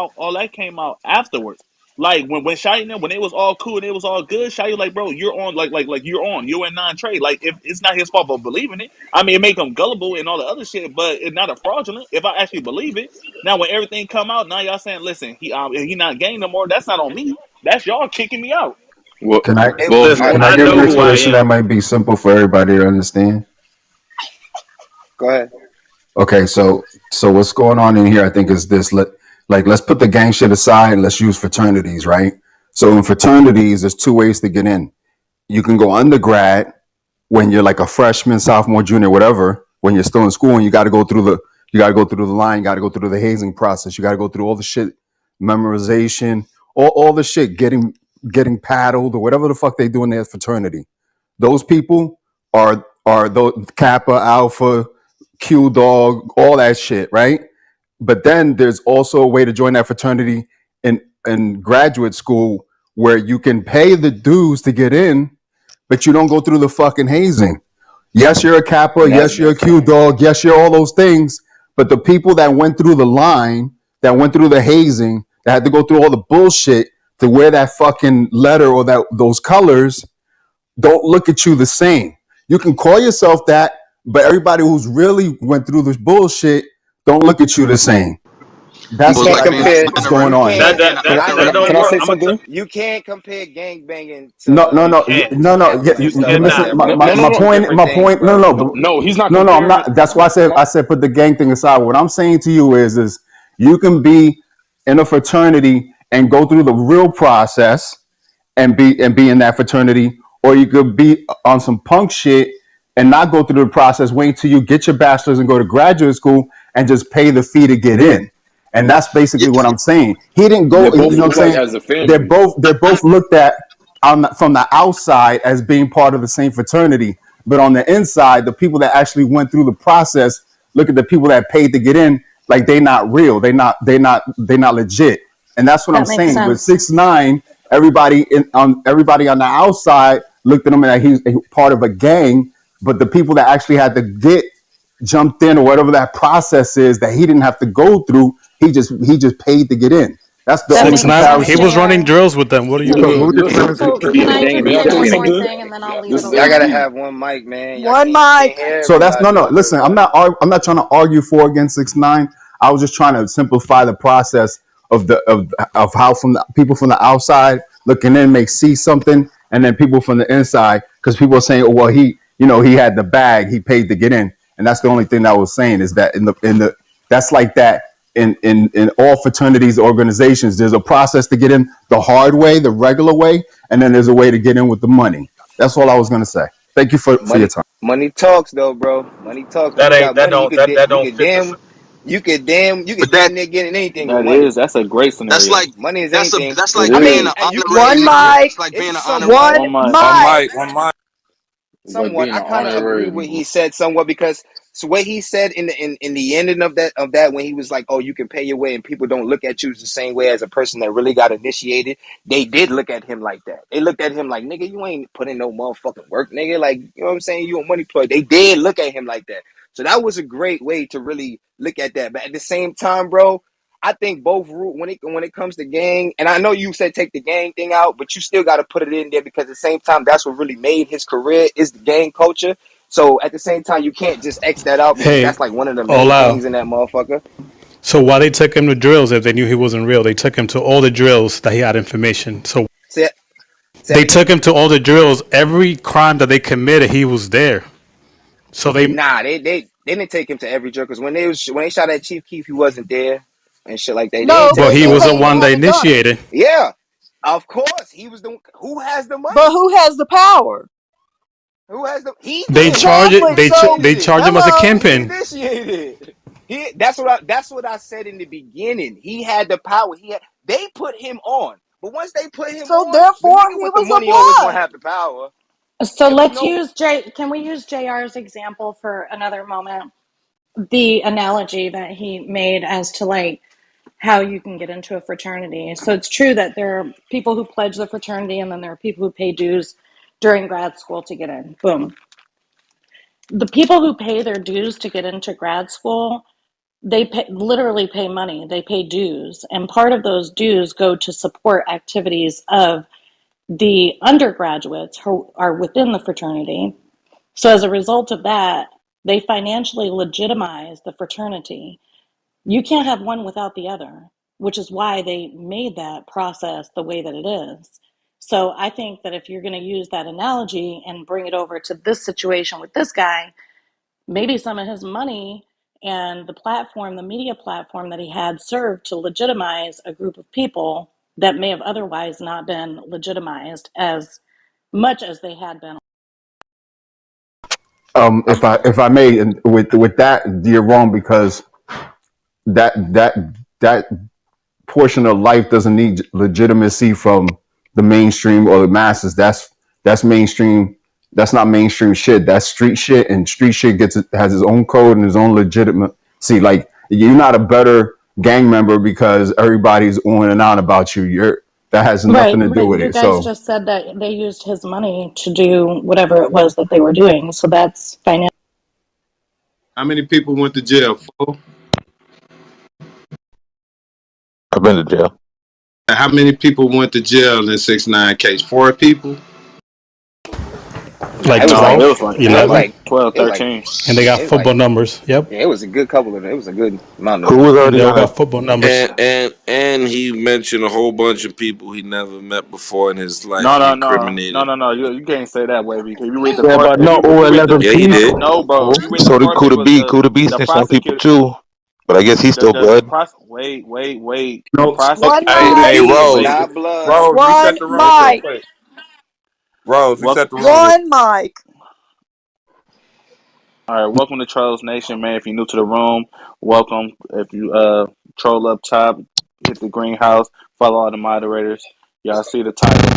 out afterwards. Like when Shotty and them, when it was all cool and it was all good, Shotty was like, bro, you're on like you're on, you're in non-trade. Like if it's not his fault for believing it. I mean, it make him gullible and all the other shit, but it's not a fraudulent. If I actually believe it, now when everything come out, now y'all saying, listen, he not gang no more. That's not on me. That's y'all kicking me out. Well, Can I Hey, well, if you Listen, all right, want can to I I give give an know it who I to, explanation am. that might be simple for everybody to understand? go ahead. Okay, so what's going on in here? I think is this. Let's put the gang shit aside. And let's use fraternities, right? So in fraternities, there's two ways to get in. You can go undergrad when you're like a freshman, sophomore, junior, whatever, when you're still in school and you got to go through the line, you got to go through the hazing process, you got to go through all the shit, memorization, all the shit, getting paddled or whatever the fuck they do in their fraternity. Those people are those Kappa, Alpha, Q Dog, all that shit, right? But then there's also a way to join that fraternity in graduate school where you can pay the dues to get in, but you don't go through the fucking hazing. Yes, you're a Kappa. And that's Yes, you're a Q different. Dog. Yes, you're all those things. But the people that went through the line, that went through the hazing, that had to go through all the bullshit to wear that fucking letter or those colors, don't look at you the same. You can call yourself that, but everybody who's really went through this bullshit don't look at you the same. You That's So it's what can't like I being think compare. a is minor, going You on. That can't. that being that a I that minor. look, don't Can I work. say man. I'm gonna. something? You can't compare gang banging No, no, to You no, can't. no, no. Kappas You and You're stuff like missing cannot. that, my, bro. my, No, no, my Two no, point. different My things, point. No, bro. no, no, no. no. He's not No, no, I'm comparing it. not. That's why Come I on. said put the gang thing aside. What I'm saying to you is you can be in a fraternity and go through the real process and be in that fraternity, or you could be on some punk shit and not go through the process. Wait till you get your bachelor's and go to graduate school and just pay the fee to get in. And that's Yeah, basically what I'm saying. He didn't go. They You both know what I'm look like saying? as a They're family. both they're both looked at from the outside as being part of the same fraternity, but on the inside, the people that actually went through the process look at the people that paid to get in like they not real. They not legit. And that's what I'm That makes saying. With sense. 6ix9ine, everybody on the outside looked at him like he's part of a gang, but the people that actually had to get jumped in or whatever that process is that he didn't have to go through, he just paid to get in. That's the That only Six makes nine. sense, He comparison. was running JR. drills with them. What are you Look, So talking? who look, look. determines who So could be can a I Can just gangbanger? y'all say tell me one something more good? thing and then I'll leave it This is Y'all a gotta alone? have one mic, man. Y'all One can't. You can't mic. hear So that's no, everybody. no. One Listen, I'm everybody. not. I'm not trying to argue for against 6ix9ine. I was just trying to simplify the process of how from the people from the outside looking in may see something, and then people from the inside, because people are saying, oh, well, he had the bag, he paid to get in, and that's the only thing that I was saying is that in the that's like that in all fraternities organizations. There's a process to get in the hard way, the regular way, and then there's a way to get in with the money. That's all I was gonna say. Thank you for your Money, time. money talks though, bro. Money talks. When That you ain't. got That money, you don't. could That that you don't could fit the. damn you but could damn near get in anything with money. that's a great that's scenario. like Money is that's a anything. that's It like I being mean, is. an you honorary One nigga. mic. It's like being it's an honorary. One One mic. One mic. mic, one mic. It's like somewhat. being I an kind of agree honorary with what member. he said somewhat because so what he said in the ending of that when he was like, "Oh, you can pay your way and people don't look at you the same way as a person that really got initiated." They did look at him like that. They looked at him like, "Nigga, you ain't putting no motherfucking work, nigga." Like, you know what I'm saying? You a money ploy. They did look at him like that. So that was a great way to really look at that. But at the same time, bro, I think both when it comes to gang, and I know you said take the gang thing out, but you still got to put it in there because at the same time, that's what really made his career is the gang culture. So at the same time, you can't just X that out because Hey, that's like one of the main hola. things in that motherfucker. So why they took him to drills if they knew he wasn't real? They took him to all the drills that he had information. So Say, say they it again. took him to all the drills. Every crime that they committed, he was there. So they, Nah, they didn't take him to every drill because when they shot at Chief Keef, he wasn't there and shit like that. They No, didn't take but him because he to he all was them the paid to one drills. that have it done. initiated. Yeah, of course he was the who has the But money. who has the power? Who has the he They did. charge He it. Exactly. So, They initiated it. charge him as a hello. He kingpin. initiated it. That's what I said in the beginning. He had the power. They put him on. But once they put him So, on, the therefore, nigga he with the was a money always gonna blood. have the power. So It was let's no use Can we use JR's example for another moment? The analogy that he made as to like how you can get into a fraternity. So it's true that there are people who pledge the fraternity and then there are people who pay dues during grad school to get in. Boom. The people who pay their dues to get into grad school, literally pay money. They pay dues. And part of those dues go to support activities of the undergraduates who are within the fraternity. So as a result of that, they financially legitimize the fraternity. You can't have one without the other, which is why they made that process the way that it is. So I think that if you're going to use that analogy and bring it over to this situation with this guy, maybe some of his money and the platform, the media platform that he had served to legitimize a group of people that may have otherwise not been legitimized as much as they had been. If I may, and with that, you're wrong because that portion of life doesn't need legitimacy from the mainstream or the masses. That's mainstream. That's not mainstream shit. That's street shit, and street shit has its own code and its own legitimacy. Like you're not a better gang member because everybody's on and on about you. That has nothing Right, to do but with you it. guys So just said that they used his money to do whatever it was that they were doing. So that's financial. How many people went to jail for? I've been to jail. How many people went to jail in 6ix9ine case? 4 people. Nah, Like it was No, like it 12, was like it was 11, like 12, it was like 13. and they yeah, got it was like football numbers. Yep. yeah, it was a good couple of them. It was a good amount of Who them. was They already all on got that? football numbers. And he mentioned a whole bunch of people he never met before in his life. No, He no, no, no, incriminated. no, no. You can't say that way because if you read the Yeah, court, but no, if all you read the 11 Yeah, he did. people. no, bro, Oh, if you read the so did court Kuda papers, B. Kuda B the snitched on people prosecutor, too. But I guess he's still the blood. pros. Wait. The No, prosec. One Hey, Wait, hey, mic. He is Rose, wait. not blood. Rose, reset One the room real mic. quick. Rose, reset Welcome. the room real One mic. All right, welcome to Trolls Nation, man. If you're new to the room, welcome. If you troll up top, hit the greenhouse, follow all the moderators. Y'all see the title.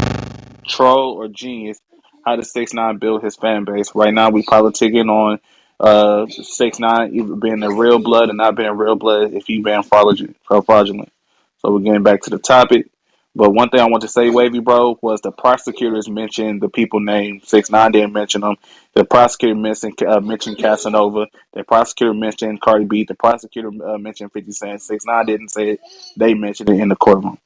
Troll or genius? How does 6ix9ine build his fan base? Right now, we politicking on 6ix9ine either being the real blood and not being real blood if he being fraudulent. So we're getting back to the topic. But one thing I want to say, Wavy Bro, was the prosecutors mentioned the people named 6ix9ine didn't mention them. The prosecutor mentioned Casanova. The prosecutor mentioned Cardi B. The prosecutor mentioned 50 Cent. 6ix9ine didn't say it. They mentioned it in the courtroom.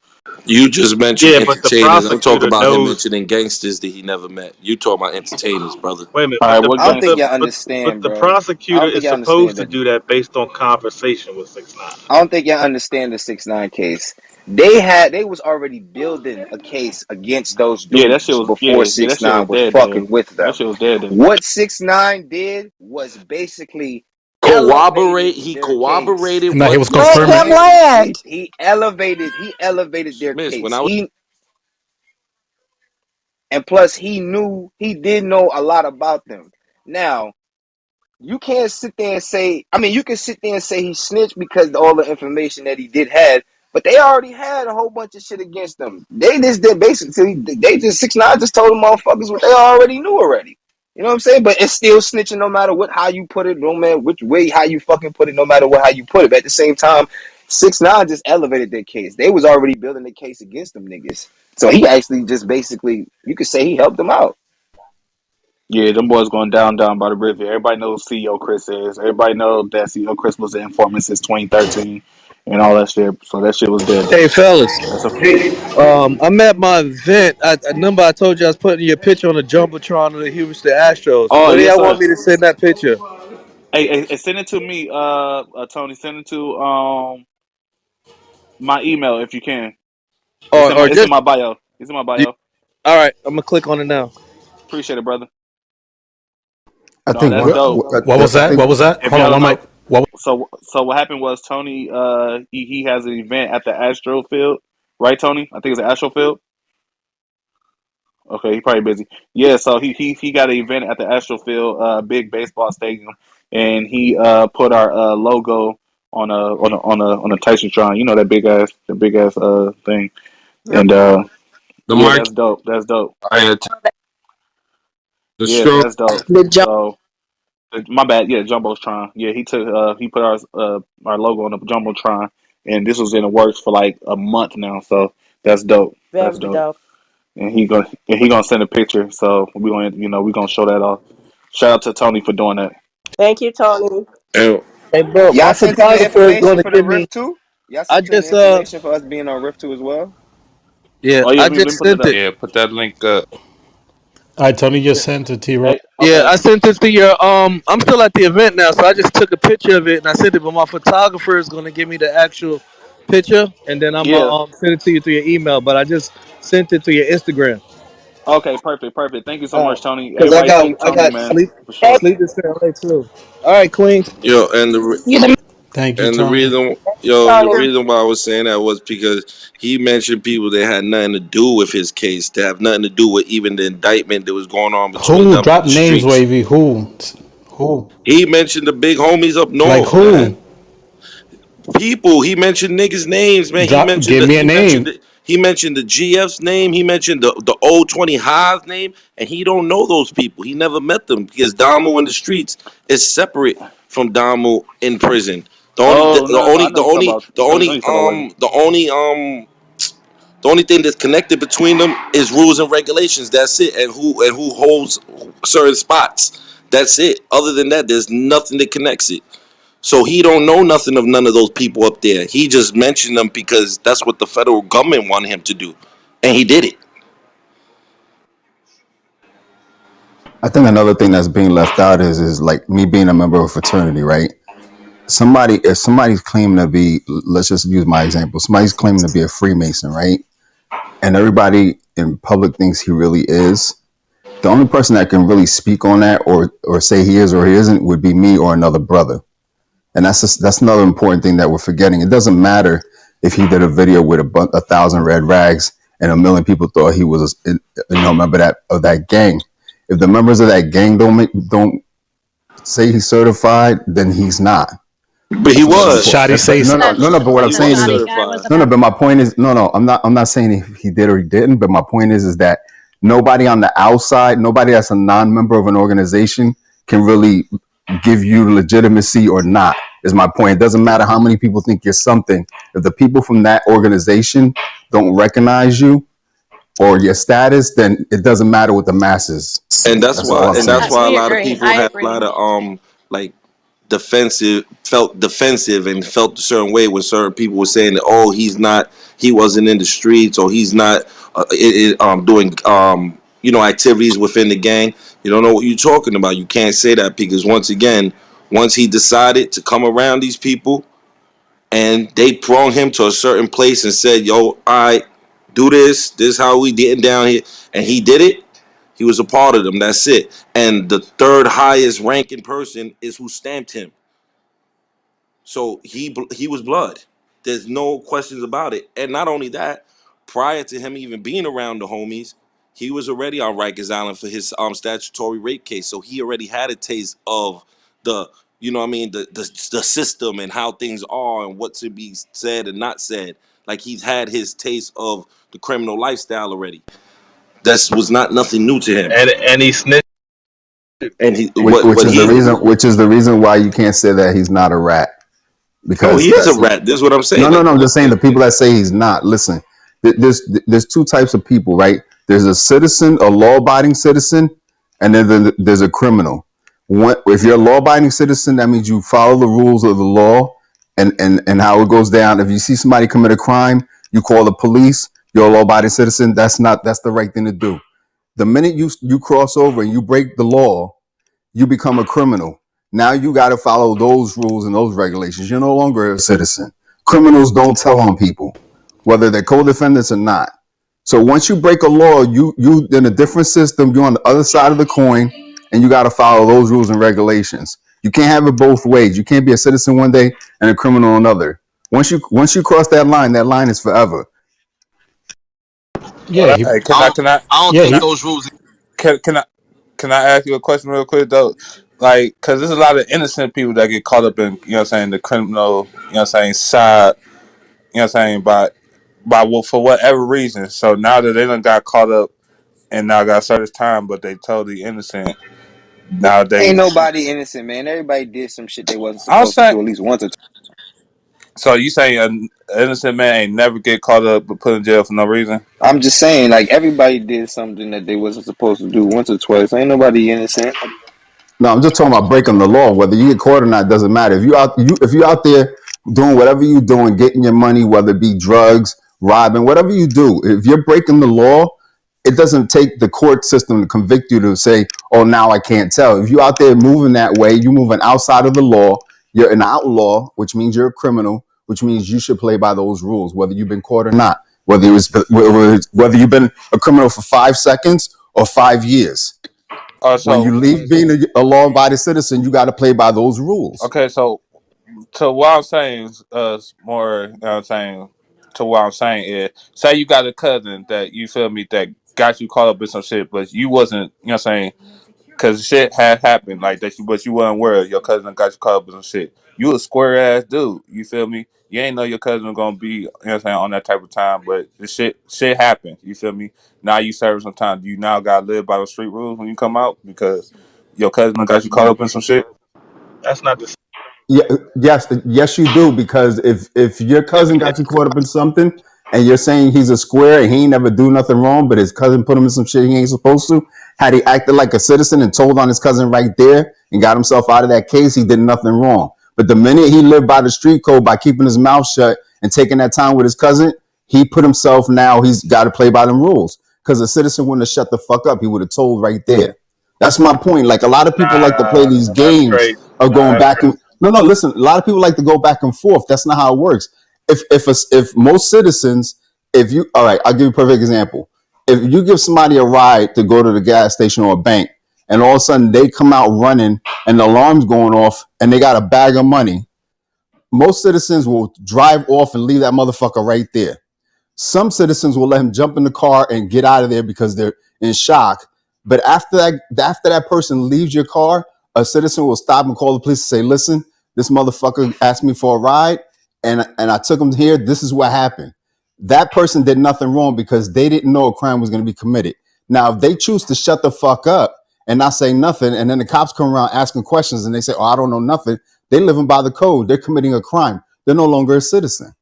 You just mentioned Yeah, but the entertainers. I'm talking prosecutor about him knows. mentioning gangsters that he never met. You talking about entertainers, brother. Wait a minute, All right, what I don't think gangster? y'all but understand, the bro. I prosecutor don't think is y'all supposed understand to that. do that based on conversation with 6ix9ine. I don't think y'all understand the 6ix9ine case. They was already building a case against those Yeah, that shit dudes was before that six shit was nine was dead. fucking with That them. shit was dead. What 6ix9ine did was basically Corroborate. elevated He their case. corroborated And now he what was was Let confirming. him said. land. He elevated their Smith, when case. I was And plus he did know a lot about them. Now, you can't sit there and say, I mean, you can sit there and say he snitched because of all the information that he did had, but they already had a whole bunch of shit against them. They just did basically, they just 6ix9ine just told them motherfuckers what they already knew already. You know what I'm saying? But it's still snitching no matter what, how you put it, no matter which way, how you fucking put it, no matter what, how you put it. But at the same time, 6ix9ine just elevated their case. They was already building the case against them niggas. So he actually just basically, you could say he helped them out. Yeah, them boys going down by the river. Everybody knows who CEO Chris is. Everybody knows that CEO Chris was the informant since 2013 and all that shit. So that shit was dead. Hey fellas, That's a I'm at my event. I remember I told you I was putting your picture on the jumbotron of the Houston Astros. Oh Where do yes, y'all sir. want me to send that picture? Hey, send it to me, Tony. Send it to my email if you can. Or It's in just my bio. It's in my you, bio. all right? I'm gonna click on it now. Appreciate it, brother. I No, think that's dope. What was I that? think What was that? If Hold on, y'all don't one know, mic. What? so what happened was Tony he has an event at the Astro Field, right, Tony? I think it's the Astro Field. Okay, he probably busy. Yeah, so he got an event at the Astro Field, big baseball stadium, and he put our logo on a Titantron. You know that big ass thing. And The yeah, market. that's dope. That's dope. I had the Yeah, stroke. that's dope. The jump. So my bad. Yeah, Jumbotron. Yeah, he put our logo on the Jumbotron, and this was in the works for like a month now. So that's dope. That's Very dope. dope. And he gonna send a picture. So we gonna show that off. Shout out to Tony for doing that. Thank you, Tony. and Hey, bro, my Y'all sent him the photographer is information gonna for the give Rift me. too? Y'all I sent him the just information for us being on Rift 2 as well? yeah, Oh yeah, I let me just put it sent up. it. Yeah, put that link up. All right, Tony Yeah. just sent to T. Row. Hey, Yeah, okay. I sent it to your. I'm still at the event now, so I just took a picture of it and I sent it. But my photographer is gonna give me the actual picture, and then I'm Yeah. gonna send it to you through your email. But I just sent it to your Instagram. Okay. Perfect. Thank you so much, Tony. Cause Everybody, thank I Tony, got man, sleep for sure. sleep is LA too. All right, Queen. yo, and the re- Thank you, and the Tony. reason yo, the Tony. reason why I was saying that was because he mentioned people that had nothing to do with his case, that have nothing to do with even the indictment that was going on between Who them and dropped the names, streets. Wavy? Who? Who? He mentioned the big homies up Like north, man. who? People. He mentioned niggas' names, man. He Drop. mentioned Give the me a he mentioned name. the he mentioned the GF's name. He mentioned the old 20 High's name, and he don't know those people. He never met them because Damo in the streets is separate from Damo in prison. The only Oh no, no, no, I know what you're talking about. I know you're talking about later. the only thing that's connected between them is rules and regulations. That's it, and who holds certain spots. That's it. Other than that, there's nothing that connects it. So he don't know nothing of none of those people up there. He just mentioned them because that's what the federal government wanted him to do, and he did it. I think another thing that's being left out is like me being a member of a fraternity, right? If somebody's claiming to be, let's just use my example. Somebody's claiming to be a Freemason, right? And everybody in public thinks he really is. The only person that can really speak on that or say he is or he isn't would be me or another brother. And that's another important thing that we're forgetting. It doesn't matter if he did a video with a thousand red rags and a million people thought he was, a member of that gang. If the members of that gang don't say he's certified, then he's not. But he That's another was. Shotty important. say No, no, so. no, no. But what I'm He The saying was is, shoddy guy was certified. no, no. about. But my point is, no, no. I'm not saying if he did or he didn't. But my point is that nobody on the outside, nobody that's a non-member of an organization, can really give you legitimacy or not. Is my point. It doesn't matter how many people think you're something. If the people from that organization don't recognize you or your status, then it doesn't matter what the masses and say. that's That's why all I'm and saying. that's why a We lot of agree. people I had a lot agree. of like felt defensive and felt a certain way when certain people were saying that, oh, he wasn't in the streets, or he's not doing activities within the gang. You don't know what you're talking about. You can't say that because once he decided to come around these people and they brought him to a certain place and said, yo, all right, do this is how we getting down here, and he did it. He was a part of them. That's it. And the third highest ranking person is who stamped him. So he was blood. There's no questions about it. And not only that, prior to him even being around the homies, he was already on Rikers Island for his statutory rape case. So he already had a taste of the the system and how things are and what to be said and not said. Like he's had his taste of the criminal lifestyle already. That was not nothing new to him. And he snitched. And he Which what is the he reason. Which is the reason why you can't say that he's not a rat. no, he Because is a rat. This is what I'm saying. no, no, Like no. I'm just saying the people that say he's not. Listen, there's two types of people, right? There's a citizen, a law-abiding citizen, and then there's a criminal. If you're a law-abiding citizen, that means you follow the rules of the law and how it goes down. If you see somebody commit a crime, you call the police. You're a law-abiding citizen. That's the right thing to do. The minute you cross over and you break the law, you become a criminal. Now you got to follow those rules and those regulations. You're no longer a citizen. Criminals don't tell on people, whether they're co-defendants or not. So once you break a law, you in a different system. You're on the other side of the coin, and you got to follow those rules and regulations. You can't have it both ways. You can't be a citizen one day and a criminal another. Once you cross that line is forever. Yeah, he. Hey, I don't, I don't Yeah, think can I, he. those rules. can I, can I ask you a question real quick though? Like, cause there's a lot of innocent people that get caught up in, the criminal, side, by for whatever reason. So now that they done got caught up and now got service time, but they totally innocent. Now Ain't they, nobody innocent, man. Everybody did some shit they wasn't I'm supposed to saying, do at least once or twice. so you say an innocent man ain't never get caught up but put in jail for no reason? I'm just saying, like everybody did something that they wasn't supposed to do once or twice. Ain't nobody innocent. No, I'm just talking about breaking the law. Whether you get caught or not doesn't matter. If you out there doing whatever you doing, getting your money, whether it be drugs, robbing, whatever you do, if you're breaking the law, it doesn't take the court system to convict you to say, "Oh, now I can't tell." If you out there moving that way, you moving outside of the law. You're an outlaw, which means you're a criminal, which means you should play by those rules, whether you've been caught or not. Whether you've been a criminal for 5 seconds or 5 years. When So you leave being a law-abiding citizen, you got to play by those rules. okay, so what I'm saying is more, I'm saying, to what I'm saying is, say you got a cousin that, you feel me, that got you caught up in some shit, but you wasn't, Cause shit had happened like that, but you wasn't aware. Your cousin got you caught up with some shit. You a square ass dude. You feel me? You ain't know your cousin was gonna be, you know what I'm saying, on that type of time. But the shit happened. You feel me? Now you serving some time. You now gotta live by the street rules when you come out because your cousin got you caught up in some shit. That's not the Yeah, yes, you do. Because if your cousin got you caught up in something, and you're saying he's a square and he ain't never do nothing wrong, but his cousin put him in some shit he ain't supposed to. Had he acted like a citizen and told on his cousin right there and got himself out of that case, he did nothing wrong. But the minute he lived by the street code by keeping his mouth shut and taking that time with his cousin, he put himself, now he's got to play by them rules. Because a citizen wouldn't have shut the fuck up. He would have told right there. That's my point. Like, a lot of people like to play nah. these That's games crazy. of Nah, going that's back crazy. and no. Listen, a lot of people like to go back and forth. That's not how it works. If most citizens, if you, all right, I'll give you a perfect example. If you give somebody a ride to go to the gas station or a bank, and all of a sudden they come out running and the alarm's going off and they got a bag of money, most citizens will drive off and leave that motherfucker right there. Some citizens will let him jump in the car and get out of there because they're in shock. But after that person leaves your car, a citizen will stop and call the police and say, "Listen, this motherfucker asked me for a ride, and I took him here. This is what happened." That person did nothing wrong because they didn't know a crime was going to be committed. Now, if they choose to shut the fuck up and not say nothing, and then the cops come around asking questions and they say, "Oh, I don't know nothing," they living by the code. They're committing a crime. They're no longer a citizen.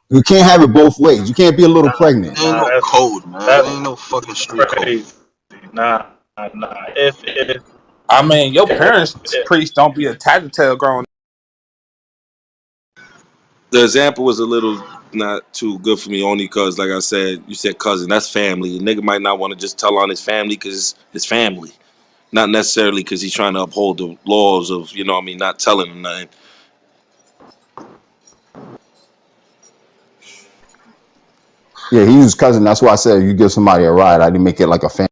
You can't have it both ways. You can't be a little pregnant. Ain't Nah, no code, man. that's Ain't no fucking street code. crazy. Nah, nah. I mean, your parents If preach don't be a tattletale growing. The example was a little not too good for me only because, like I said, you said cousin. That's family. The nigga might not want to just tell on his family because it's family, not necessarily because he's trying to uphold the laws of, you know what I mean, not telling him nothing. Yeah, he was cousin. That's why I said you give somebody a ride. I didn't make it like a family.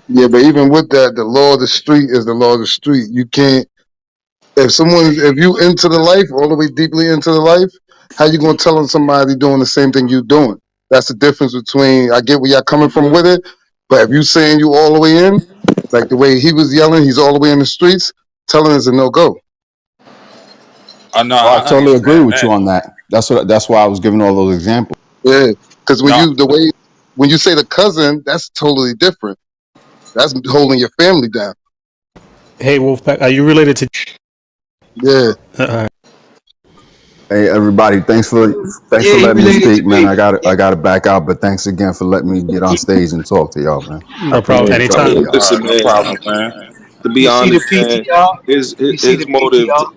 Yeah, but even with that, the law of the street is the law of the street. You can't, if you into the life, all the way deeply into the life, how you gonna tell somebody doing the same thing you doing? That's the difference between, I get where y'all coming from with it, but if you saying you all the way in, like the way he was yelling, he's all the way in the streets, telling is a no-go. Oh no, Oh, I I totally agree understand with you that. on that. That's why I was giving all those examples. Yeah, because No, when you say the cousin, that's totally different. That's holding your family down. Hey, Wolfpack, are you related to? Yeah. Hey, everybody, thanks Yeah, for he letting me related to speak, man. me. I got to back out, but thanks again for letting me get on He, stage and talk to y'all, man. I No problem. appreciate the talk Anytime. to y'all. Listen, no man. problem, man. To be you see the honest, man, PTR? his his, You see the his motive. PTR?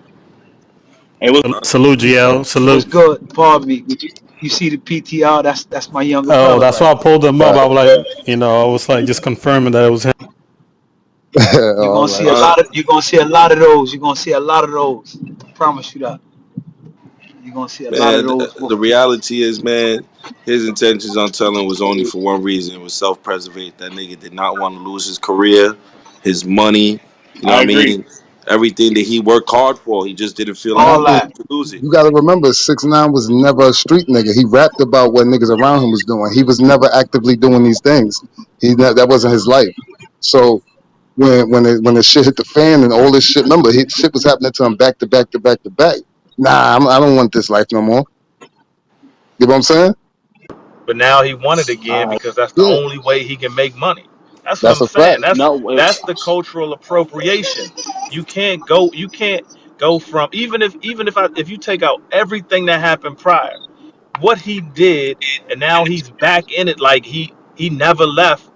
Hey, what's Salute, GL. What's Salute. good? Pardon me. You see the PTR? That's my younger Oh, brother that's right why I there. pulled him up. I was like, I was like just confirming that it was him. You're All gonna see right. a Uh, lot of you're gonna see a lot of those. You're gonna see a lot of those. I promise you that. You're gonna see a lot of man, those. the reality is, man, his intentions on telling was only for one reason. It was self-preservate. That nigga did not want to lose his career, his money. You know I what I agree. mean? Everything that he worked hard for. He just didn't feel like All he that. needed to lose it. You got to remember, 6ix9ine was never a street nigga. He rapped about what niggas around him was doing. He was never actively doing these things. That wasn't his life. So when the shit hit the fan and all this shit, remember, shit was happening to him back to back to back to back. Nah, I don't want this life no more. You know what I'm saying? but now he won it again because that's the Yeah, only way he can make money. That's what that's I'm a fact. saying. That's No, that's the cultural appropriation. You can't go from even if you take out everything that happened prior, what he did, and now he's back in it like he never left,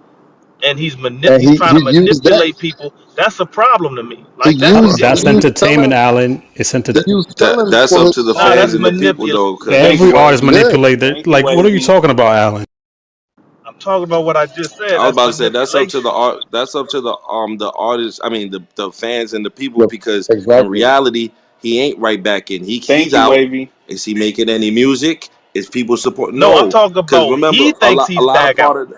and And he's trying he to used that. manipulate people. That's a problem to me. He Like that's used he That's used entertainment, telling Alan. It's he entertainment. used That telling that's for up his to the nah, fans that's and the people though, because thank you you, Every want. artist Wavy. yeah. manipulate. Thank you, Like, what are you Wavy. talking about, Alan? I'm talking about what I just said. I was That's about to say that's up to the manipulation. art. That's up to the artists. I mean the fans and the people Yep, because in exactly. reality he ain't right back in. He's Thank you, out. Wavy. Is he making any music? Is people support? No, I'm No, talking because about remember he thinks a he's lot of back out. part of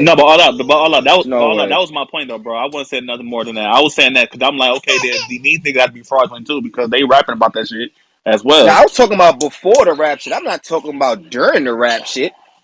way. No, but all that, There's no that way. was my point though, bro. I wasn't saying nothing more than that. I was saying that because I'm like, okay, these niggas got to be fraudulent too because they rapping about that shit as Now well. I was talking about before the rap shit. I'm not talking about during the rap shit.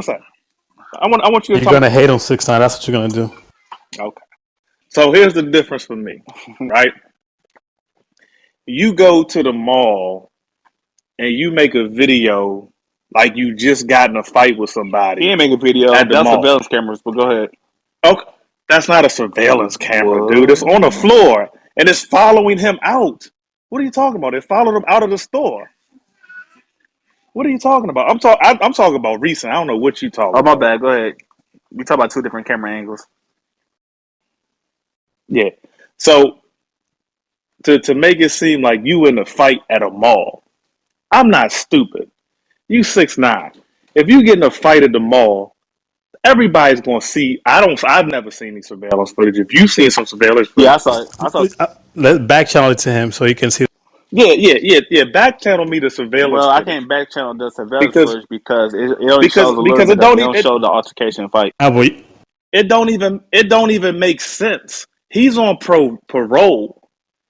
the side. I want you to You're tell me. gonna hate on 6ix9ine. That's what you're gonna do. Okay. So here's the difference for me, right? You go to the mall and you make a video like you just got in a fight with He somebody ain't make a video. at the That's mall. surveillance cameras. But go ahead. Okay, that's not a surveillance camera, dude. It's on the What? floor and it's following him out. What are you talking about? It followed him out of the store. What are you talking about? I'm talking about recent. I don't know what you talking Oh my about. bad. Go ahead. We talk about two different camera angles. Yeah. So to make it seem like you in a fight at a mall, I'm not stupid. You 6ix9ine. If you get in a fight at the mall, everybody's gonna see. I've never seen any surveillance footage. If you've seen some surveillance Yeah, I footage, saw it. I saw. Let back channel it to him so he can see. yeah. Back channel me the surveillance Well, I footage can't back channel the surveillance because footage because it only because shows a little because bit it of it. don't It e- don't show the altercation fight. Ah, boy, it don't even make sense. He's on parole.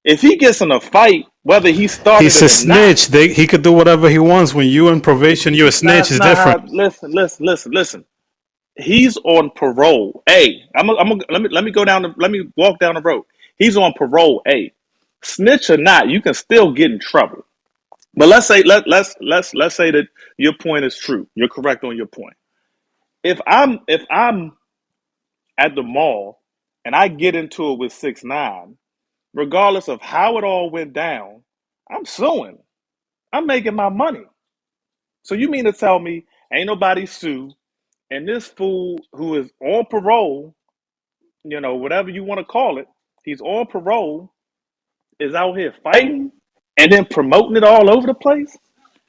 If he gets in a fight, whether he started he's it a or not, snitch. He could do whatever he wants. When you in probation, you're a snitch. that's It's not different. how. Listen. He's on parole. Hey, let me go down. Let me walk down the road. He's on parole. Hey, snitch or not, you can still get in trouble. But let's say that your point is true. You're correct on your point. If I'm at the mall and I get into it with 6ix9ine, regardless of how it all went down, I'm suing. I'm making my money. So you mean to tell me ain't nobody sue, and this fool who is on parole, whatever you want to call it, he's on parole, is out here fighting and then promoting it all over the place?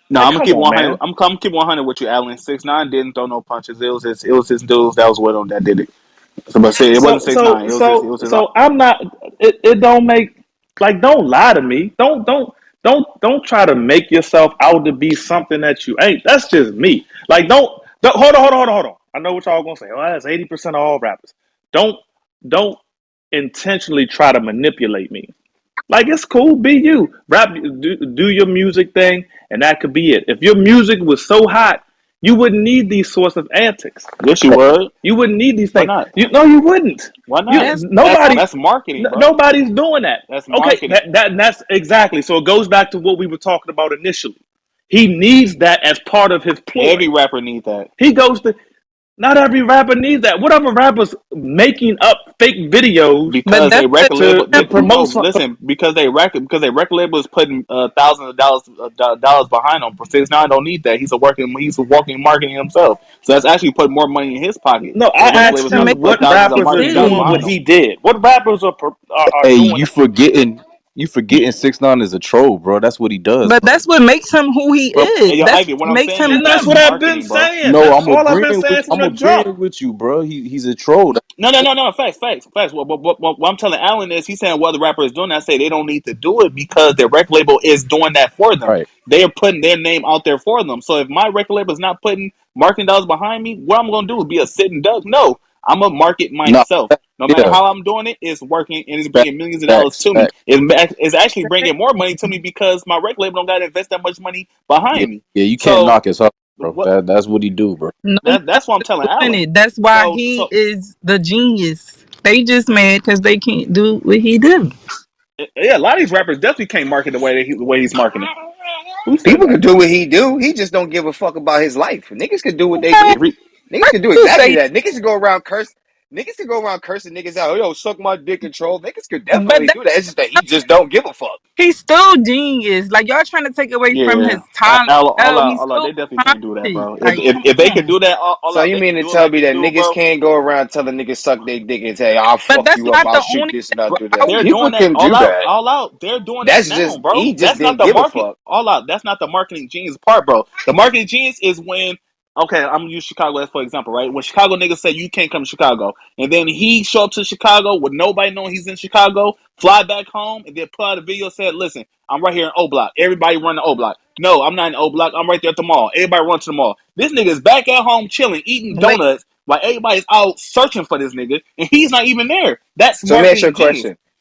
No, Like, I'm gonna come keep on, 100. man. I'm gonna keep 100 with you, Allen. 6ix9ine didn't throw no punches. It was his dudes that was with him that did it. So, but see, it wasn't So 6ix9ine. so so It was his. so I'm not. It don't make, like, don't lie to me. Don't try to make yourself out to be something that you ain't. That's just me. Like, don't hold on. I know what y'all gonna say. Oh, that's 80% of all rappers. Don't intentionally try to manipulate me. Like, it's cool, be you. Rap, do your music thing, and that could be it. If your music was so hot, you wouldn't need these sorts of antics. Yes, you would. You wouldn't need these Why things. not? No, you wouldn't. Why You not? That's nobody, That's marketing, bro. nobody's doing that. That's Okay, marketing. that's exactly. So it goes back to what we were talking about initially. He needs that as part of his ploy. Every rapper needs that He goes to. Not every rapper needs that. What other rappers making up fake videos but because they that's the record label. to No, promote something? listen, because they record label is putting thousands of dollars behind him. For 6ix9ine don't need that. He's a walking marketing himself. So that's actually putting more money in his pocket. No, So I the record asked labels to have you to make put what thousands of rappers are marketing dollars doing what behind big. them. he did. What rappers are Hey, doing you that? forgetting 6ix9ine is a troll, bro. That's what he does, But bro. that's what makes him who he But is. hey, yo, That's Ivy, what what I'm makes saying him is And that's that's what him. I've been marketing, bro. saying. No, That's I'm all I've been agreeing saying with from the jump. you, bro. He's a troll. No. Facts. What I'm telling Alan is he's saying what the rapper is doing. I say they don't need to do it because their record label is doing that for them. Right. They are putting their name out there for them. So if my record label is not putting marketing dollars behind me, what I'm going to do is be a sitting duck. No, I'm going to market No, myself. No matter yeah. how I'm doing it, it's working and it's Facts, bringing millions of dollars facts, to me. facts. It's actually bringing more money to me because my record label don't got to invest that much money Yeah, behind me. yeah. You can't So knock his hustle, bro. what? That's what he do, bro. Nobody That's what I'm telling doing Alan. it. That's why So he so is the genius. They just mad because they can't do what he do. yeah, a lot of these rappers definitely can't market the way he's marketing. Who said People that? can do what he do. He just don't give a fuck about his life. Niggas can do what they Okay, do. If he, Niggas can do you exactly say, that. Niggas can go around curse. Niggas can go around cursing niggas out. Yo, suck my dick and troll. Niggas could but definitely do that. It's just that he just don't give a fuck. he's still genius. Like y'all trying to take away from yeah, his talent. No, he's all out, still they definitely can't do that, talented. bro. If Like, if, come if they could on. do that, all So out, you they mean could to do it tell like me he that do, niggas bro. can't go around telling niggas suck their dick and say, I'll But fuck that's you up, not I'll the shoot only this thing and I'll Bro, do that. they're People doing that can do that. all out. They're doing that That's now, just bro. he just That's not didn't the give a market. fuck. All out. That's not the marketing genius part, bro. The marketing genius is when. Okay, I'm gonna use Chicago as for example, right? When Chicago niggas say you can't come to Chicago, and then he show up to Chicago with nobody knowing he's in Chicago, fly back home, and then put out a video said, "Listen, I'm right here in O Block. Everybody run the O Block. No, I'm not in O Block. I'm right there at the mall. Everybody run to the mall. This nigga is back at home chilling, eating wait. donuts while everybody's out searching for this nigga, and he's not even there. That's So let me ask you a marketing genius. question.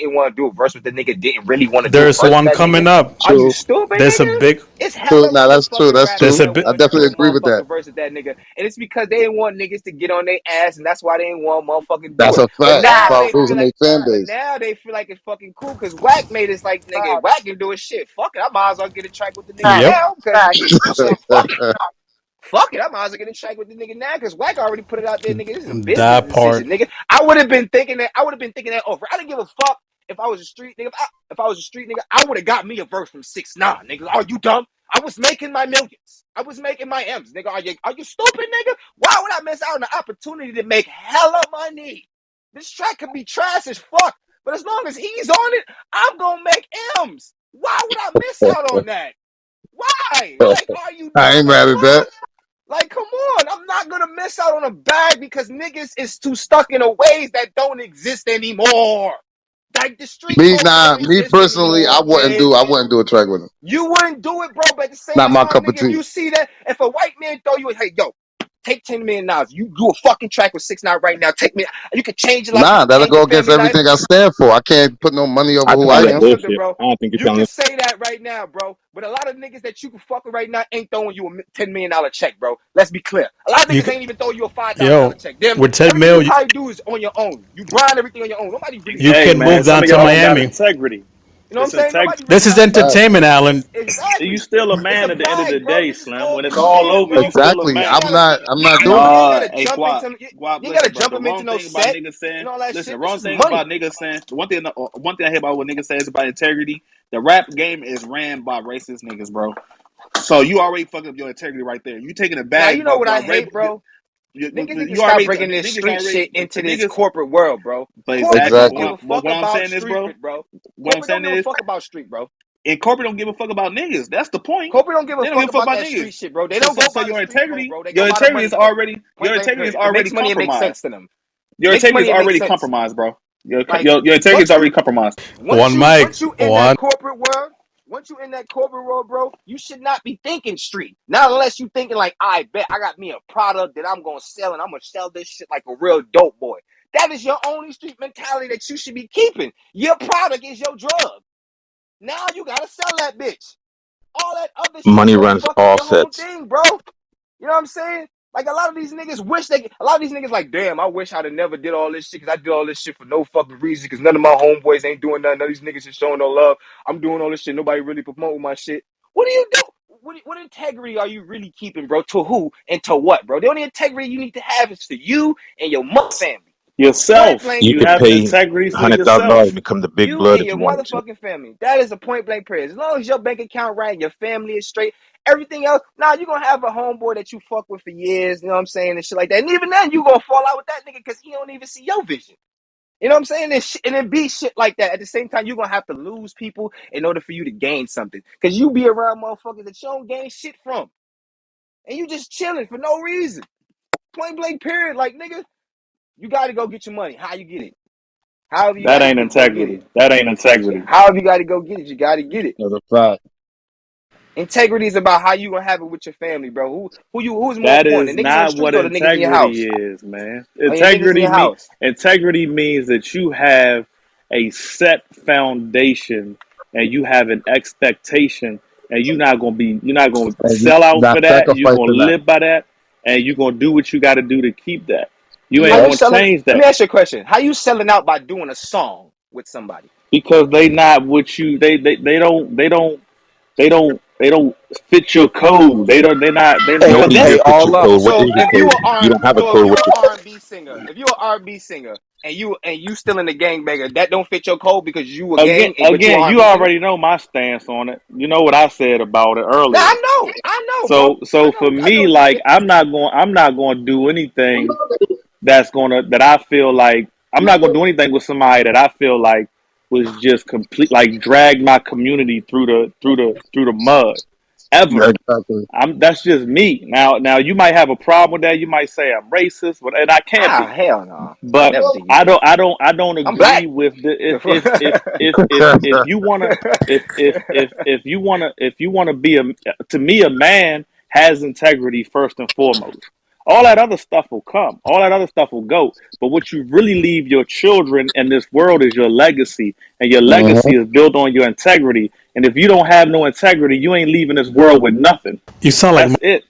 didn't want to do a verse with the nigga didn't really want to do a There's verse with one that nigga? coming up. Are you True, stupid, There's a nigga? big. It's true. hella Now that's true. motherfucking That's rappers There's true. a that big. I wanted to do definitely a agree with that. motherfucking verse with that nigga, and it's because they didn't want niggas to get on their ass, and that's why they didn't want motherfucking do That's it. a But fact now about they feel losing like, their fan but base. now they feel like it's fucking cool because Whack made it like nigga, Whack can do his shit. Fuck it, I might as well get a track with the nigga Yep. now because shit, fuck it. fuck it, I might as well get in track with the nigga now because Wack already put it out there, nigga. This is a business That part. decision, nigga. I would have been thinking that. I would have been thinking that over. I didn't give a fuck if I was a street nigga. If I was a street nigga, I would have got me a verse from 6ix9ine, nigga. Are you dumb? I was making my millions. I was making my M's, nigga. Are you stupid, nigga? Why would I miss out on the opportunity to make hella money? This track could be trash as fuck, but as long as he's on it, I'm gonna make M's. Why would I miss out on that? Why? Like, are you I ain't dumb as mad at that. fuck? Like, come on. I'm not gonna miss out on a bag because niggas is too stuck in a ways that don't exist anymore. Like the street culture don't Me exist personally, anymore, bitch. I wouldn't do a track with him. You wouldn't do it, bro. But at the same Not my time, cup of nigga, if tea. you see that, if a white man throw you, hey, yo, take $10 million. You do a fucking track with 6ix9ine right now. Take me. You can change your life. You Nah, can that'll change go your against family life. everything I stand for. I can't put no money over I who think I you're Okay, telling am. well, look, bullshit. bro. I don't think you're You telling. can say that right now, bro. But a lot of niggas that you can fuck with right now ain't throwing you a $10 million check, bro. Let's be clear. A lot of You niggas could, ain't even throwing you a $5,000 yo, check. Damn, with 10 everything you mil, probably do is on your own. You grind everything on your own. Nobody really you fucking Hey can with you. man, move some down of to y'all don't got Miami. integrity. You know what I'm It's saying? integrity. Nobody really This is fucking with Right. you, entertainment, nigga. Alan. You Exactly. still a It's a man at the end of the bag, bro. day, This is Slim. all When it's you all can, over, bro. you still a Exactly. You ain't man. gotta I'm not you doing it. ain't gotta Hey, jump Guap, into Guap, you ain't gotta listen, bro. jump The them into wrong no thing about set niggas saying, and all that listen, the shit. This wrong is thing about money. niggas saying, one thing I hear about what niggas say is about integrity. The rap game is ran by racist niggas, bro. So you already fucked up your integrity right there. You taking a Now you bag, know but what I hate, bro? Niggas need to you stop already bringing this niggas street already shit into this niggas. corporate world, bro. But Corporate exactly, don't Exactly. give a but fuck what I'm about saying is, street, bro. bro. What I'm Corporate don't saying give a is, fuck about street, bro. and corporate don't give a fuck about niggas. That's the point. Corporate don't give a They don't fuck give a fuck about about that niggas. street shit, bro. They So, don't so, go so by the your street code, integrity, bro. They go by the money code. Point your blank integrity is period. If it makes already money, it makes sense compromised. to them. Your Makes integrity is money, it makes already sense. compromised, bro. Like Your integrity is once already you compromised. One mic, once you in one. that corporate world, once you in that corporate world, bro, you should not be thinking street. Not unless you thinking like, I bet I got me a product that I'm gonna sell and I'm gonna sell this shit like a real dope boy. That is your only street mentality that you should be keeping. Your product is your drug. Now you gotta sell that bitch. All that other shit Money gonna runs fuck up all your whole sets. thing, bro. You know what I'm saying? Like a lot of these niggas wish a lot of these niggas like, damn, I wish I'd have never did all this shit because I did all this shit for no fucking reason because none of my homeboys ain't doing nothing. None of these niggas is showing no love. I'm doing all this shit. Nobody really promoting my shit. What do you do? What integrity are you really keeping, bro? To who and to what, bro? The only integrity you need to have is to you and your mother family. Point Yourself. blank You You could have period. pay integrity for $100,000 yourself. and become the big You blood and if your you wanted to. motherfucking family. That is a point blank prayer. As long as your bank account right, your family is straight, everything else, now you're gonna have a homeboy that you fuck with for years, you know what I'm saying, and shit like that. And even then, you gonna fall out with that nigga because he don't even see your vision. You know what I'm saying? And then be shit like that. At the same time, you're gonna have to lose people in order for you to gain something. Because you be around motherfuckers that you don't gain shit from. And you just chilling for no reason. Point blank period. Like, nigga, you gotta go get your money. How you get it? However you That gotta ain't go get it. integrity. That ain't integrity. However you gotta go get it, you gotta get it. That's a fact. Integrity is about how you gonna have it with your family, bro. Who's more That important, is the niggas on the not what street or the niggas in your integrity house? is, man. Or your niggas in your house? Integrity means that you have a set foundation and you have an expectation and you're not gonna And you sell out got for that. You're sacrifice gonna in that. live by that and you're gonna do what you gotta do to keep that. You How ain't Yep. you gonna selling? change Let me that ask you a question. How you selling out by doing a song with somebody? because they not what you they don't fit your code. They Nobody not here Hey, fits your all up. code. What so is your if you code? are You don't have a so if code. you What's an your R and code? B singer, if you an R&B singer and you still in the gangbanger, that don't fit your code because you a gang, but you an You R&B singer. already know my stance on it. You know what I said about it Now earlier. I know, bro. So for I know me, what you like did. I'm not going to do anything that I feel like I'm not going to do anything with somebody that I feel like was just complete like drag my community through the mud ever. Exactly. That's just me. Now you might have a problem with that. You might say I'm racist, but and I can't Ah, be. hell no. I But never think you is. I don't I'm agree black. with the The fuck? if you wanna if you wanna be a to me a man has integrity first and foremost. All that other stuff will come. All that other stuff will go. But what you really leave your children in this world is your legacy, and your Hmm. legacy is built on your integrity. And if you don't have no integrity, you ain't leaving this world with nothing. You sound like That's it.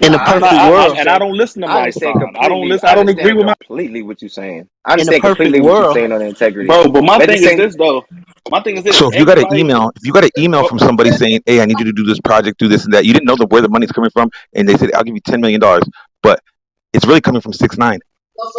In Nah, a I'm not. perfect world, And I don't listen to I my understand son. I don't completely. listen. I I don't agree understand with my completely what you're saying. I in a understand perfect completely what you're world, saying on the integrity. bro. But my But at the thing is same, this though. My thing is this. So Everybody. if you got an email But from somebody saying, "Hey, I need you to do this project, do this and that," you didn't know where the money's coming from, and they said, "I'll give you $10 million," but it's really coming from 6ix9ine.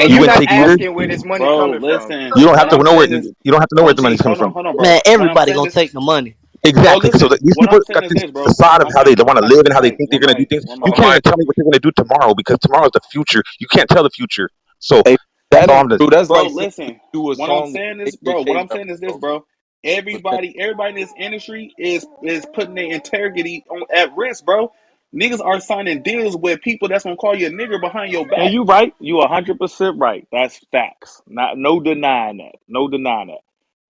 and You you're wouldn't not take either. asking where this money bro, coming from. listen. You don't have What to I'm know where saying is, you don't have to know where the OG. money's coming from. Hold on, man, bro. What I'm everybody saying gonna is, take the money. bro. Exactly. So Listen. that these What people I'm got saying is this this, bro. facade of One how they mic. want One to mic. live and One how they mic. think they're One going to do mic. things. One You mic. can't even tell me what they're going to do tomorrow because tomorrow's the future. You can't tell the future. So Hey, that's that all ain't I'm just. true. That's Bro, like saying you listen. do a What I'm song with saying is, bro. What KKK I'm saying members, is this, bro. bro. Everybody in this industry is putting their integrity at risk, bro. Niggas are signing deals with people that's gonna call you a nigger behind your back. And you right. You 100% right. That's facts. Not no denying that. No denying that.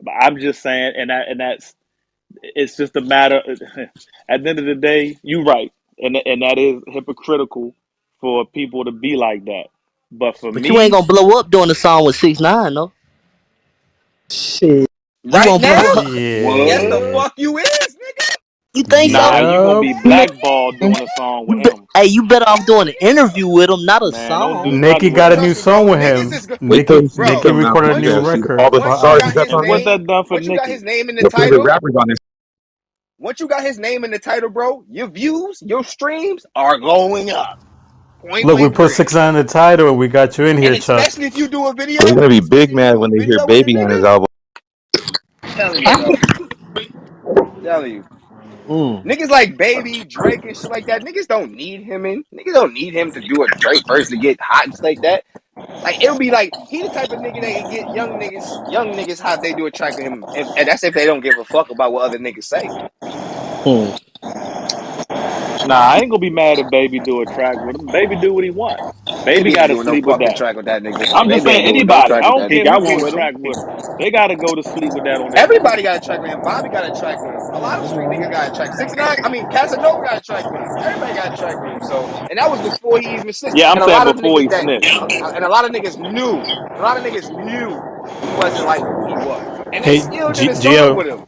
But I'm just saying, that's it's just a matter. At the end of the day, you right, and that is hypocritical for people to be like that. But for But you ain't me, gonna blow up doing the song with 6ix9ine though. Shit, you Right gonna now, blow up? yes, the Shit. fuck you is, nigga. You think nah, so? you gonna Yep. be blackballed doing a song with him. Hey, you better off doing an interview with him, not a Man, don't song. do Nicki nothing with got a him. new Trust me, bro. song with Niggas him. is good, Wait till Nicki the CD Nicki bro. comes out. recorded a Once new Yeah, you see record all the for once you stars got he album. got his on What there. name, that done for once you got Nicki? his name in the Your favorite title, rappers on there. once you got his name in the title, bro, your views, your streams are going up. Point Look, we blank put period. 6 on the title and we got you in And here, Chuck. especially if you do a They're video, gonna be big especially if you mad do when a they hear video with the "Baby" on his nigga, album. telling you, bro. Telling you. Mm. Niggas like Baby, Drake, and shit like that. Niggas don't need him in. Niggas don't need him to do a Drake verse to get hot and shit like that. Like it'll be like he the type of nigga that can get young niggas hot if they do a track with him, and that's if they don't give a fuck about what other niggas say. Hmm. Nah, I ain't gonna be mad if Baby do a track with him. Baby do what he want. Baby Baby got ain't to doing no sleep with fucking that. track with that nigga. I'm just Baby saying ain't doing no anybody. track I with don't that care nigga. who get a track with him. They got to go to sleep with that on their own. Everybody got a track with him. Bobby got a track with him. A lot of street niggas got a track. 6ix9ine, I mean Casanova got a track with him. Everybody got a track with him. So, and that was before he even snitched. Yeah, I'm And a saying lot of before niggas he that, snitched. and a lot of niggas knew. A lot of niggas knew he wasn't like who he was, and they Hey, still did G- a song Gio, with him.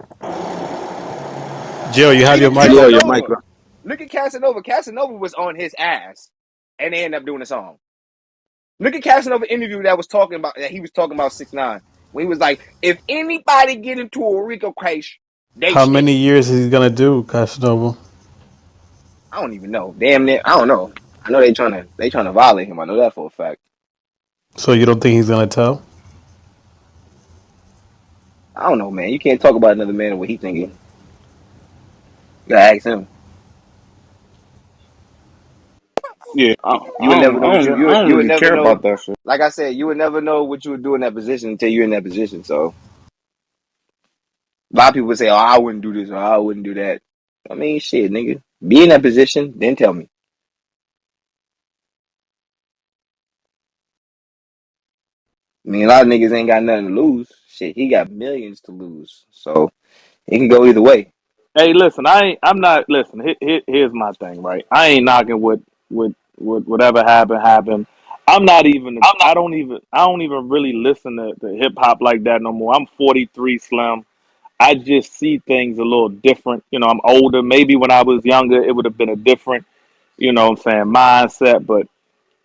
Gio, you have your Even mic Yo, up. your mic. Casanova. Look at Casanova. Casanova was on his ass, and they ended up doing a song. Look at Casanova interview that was talking about that he was talking about 6ix9ine when he was like, if anybody get into a Rico case, they How many snitch. years is he gonna do, Casanova? I don't even know. Damn near, I don't know. I know they trying to violate him. I know that for a fact. So you don't think he's gonna tell? I don't know, man. You can't talk about another man and what he thinking. You gotta ask him. Yeah, You would never know what I don't you would really never care know. about that shit. Like I said, you would never know what you would do in that position until you're in that position. So a lot of people would say, "Oh, I wouldn't do this or I wouldn't do that." I mean, shit, nigga. Be in that position, then tell me. I mean, a lot of niggas ain't got nothing to lose. Shit, he got millions to lose. So it can go either way. Hey, listen, I'm not. Listen, here's my thing, right? I ain't knocking what whatever happened. I'm not even. I don't even really listen to hip hop like that no more. I'm 43, Slim. I just see things a little different. You know, I'm older. Maybe when I was younger, it would have been a different, what I'm saying, mindset. But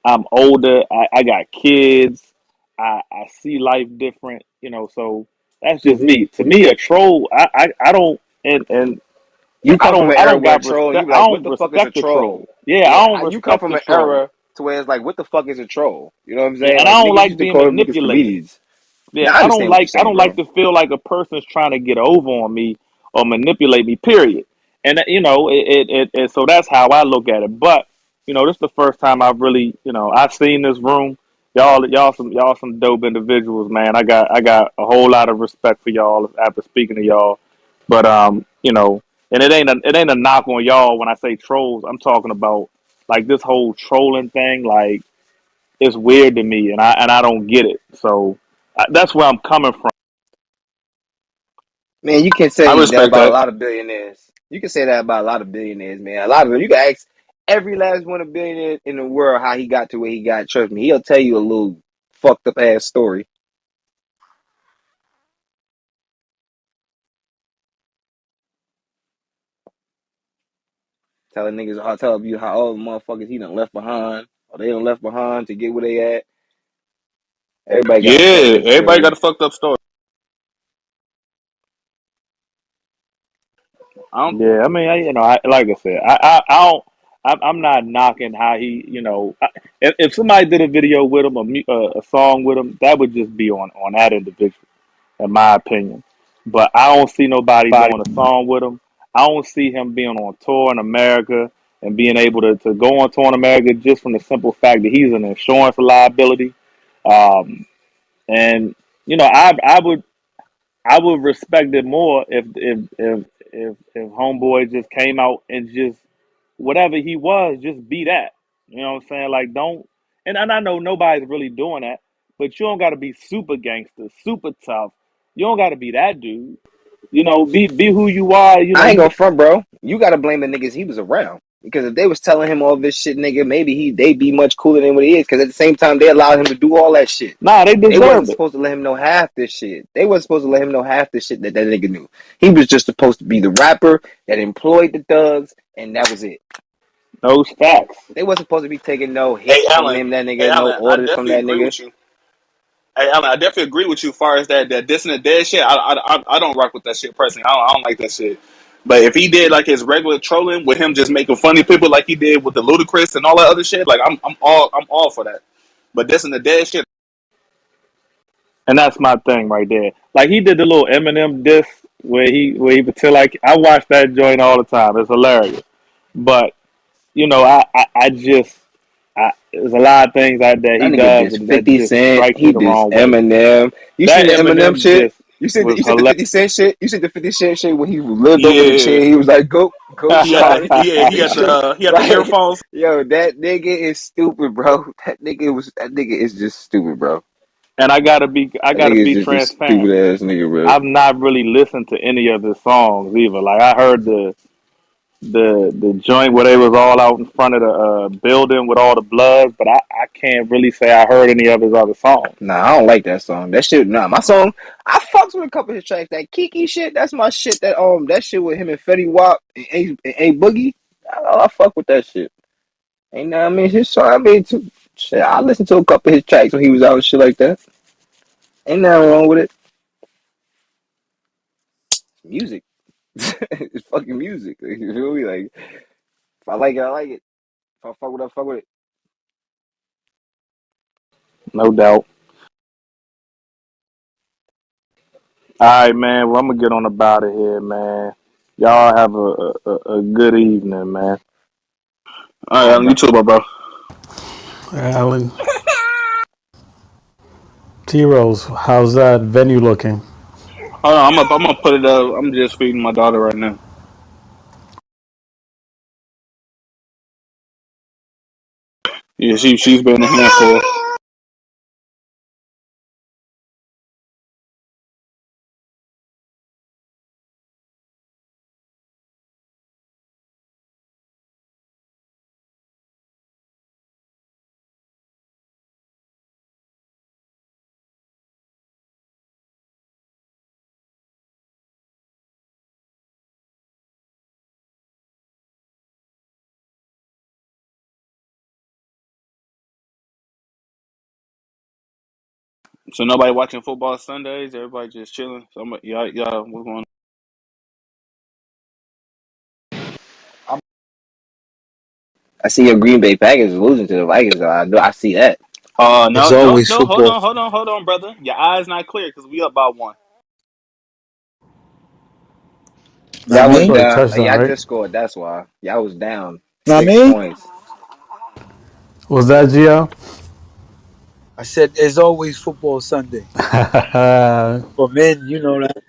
I'm older. I got kids. I see life different. So that's just me. To me, a troll. I don't and You come from an I era don't where got trolling, you respect. be I like, what don't the fuck is a respect the troll. troll? Yeah, I Yeah, don't you come respect from the an troll. era to where it's like, what the fuck is a troll? You know what I'm Yeah, saying? and I Like don't niggas used like to being call them niggas manipulated. comedians. Yeah, Now I understand what you're I saying, don't like bro. to feel like a person's trying to get over on me or manipulate me. Period. And so that's how I look at it. But this is the first time I've really I've seen this room. Y'all some dope individuals, man. I got a whole lot of respect for y'all after speaking to y'all. But and it ain't a knock on y'all when I say trolls. I'm talking about like this whole trolling thing. Like it's weird to me, and I don't get it. So that's where I'm coming from. Man, you can I say that respect about a that. lot of billionaires. You can say that about a lot of billionaires, man. A lot of them. You can ask every last one of billionaires in the world how he got to where he got. Trust me, he'll tell you a little fucked up ass story. Telling niggas, I tell you how all the motherfuckers he done left behind, or they done left behind to get where they at. Everybody got a fucked Yeah, up everybody got story. a fucked up story. I don't. Yeah, I mean, like I said, I don't. I'm not knocking how he, if somebody did a video with him, a song with him, that would just be on that individual, in my opinion. But I don't see nobody doing a song with him. I don't see him being on tour in America and being able to go on tour in America just from the simple fact that he's an insurance liability. Um, and I would respect it more if Homeboy just came out and just whatever he was, just be that. You know what I'm saying? Like don't and I know nobody's really doing that, but you don't gotta be super gangster, super tough. You don't gotta be that dude. Be who you are, I ain't you gonna front, bro. You gotta blame the niggas he was around. Because if they was telling him all this shit, nigga, maybe they'd be much cooler than what he is. Because at the same time, they allowed him to do all that shit. nah, they They wasn't deserved it. supposed to let him know half this shit. They wasn't supposed to let him know half the shit that nigga knew. He was just supposed to be the rapper that employed the thugs, and that was it. Those facts. They wasn't supposed to be taking no Hey, hits from Alan. him, that Hey, nigga, no Alan. I orders from definitely that agree nigga. with you. Hey, Alan, I definitely agree with you. As far as that this and the dead shit, I don't rock with that shit personally. I don't like that shit. But if he did like his regular trolling with him just making funny people like he did with the Ludacris and all that other shit, like I'm all for that. But this and the dead shit, And that's my thing right there. Like he did the little Eminem diss where he pretend like I watch that joint all the time. It's hilarious. But I just there's a lot of things that That he nigga does dissed that 50 just Cent. strikes He me the dissed wrong way. Eminem. You seen That the Eminem Eminem shit? diss You seen was the hilarious. 50 Cent shit? You seen the 50 Cent shit when he lived over the yeah. chair? He was like, go, He had shorty. he And had shit. the Like, earphones. yo, that nigga is stupid, bro. That nigga is just stupid, bro. And I That gotta nigga is be just a transparent. stupid ass nigga, bro. I've not really listened to any of his songs either. Like I heard the joint where they was all out in front of the building with all the blood, but I can't really say I heard any of his other songs. Nah, I don't like that song. That shit, nah, my song, I fucks with a couple of his tracks. That Kiki shit, that's my shit. That shit with him and Fetty Wap and A Boogie. I fuck with that shit. Ain't know I mean his song. I mean, shit. I listened to a couple of his tracks when he was out and shit like that. Ain't nothing wrong with it. Music, it's fucking music. You feel me? Like if I like it, I like it. If I fuck with it, I fuck with it. No doubt. All right, man. Well, I'm gonna get on about it here, man. Y'all have a good evening, man. All right, All right, Alan, you bro. too, bro. Alan, T Rose, how's that venue looking? Hold on, I'm gonna put it up. I'm just feeding my daughter right now. Yeah, she's been a handful. So nobody watching football Sundays. Everybody just chilling. So y'all, what's going on? I see your Green Bay Packers losing to the Vikings. I know. I see that. No, It's no, always no. Hold football. on, hold on, brother. Your eyes not clear because we up by one. Know what I Y'all was For mean? the down. touchdown, Y'all right? just scored. That's why. Y'all was down Know what I six mean? points. Was that Gio? I said there's always football Sunday. For men, you know that.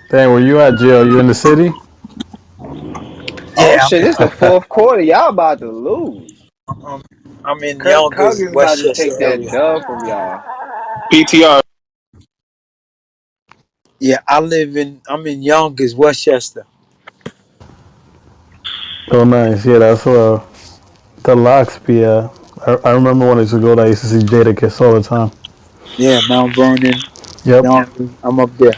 Dang, where you at, Gio? You in the city? Oh Yeah, shit! It's the fourth quarter. Y'all about to lose. I'm, I'm in Kirk Yonkers, Cousins about to Westchester take that area. dub from y'all. PTR. Yeah, I'm in Yonkers, Westchester. Oh, nice. Yeah, that's where the locks be at. I remember when I used to go there, I used to see Jada Kiss all the time. Yeah, Mount Vernon, Yep. Yonkers. I'm up there.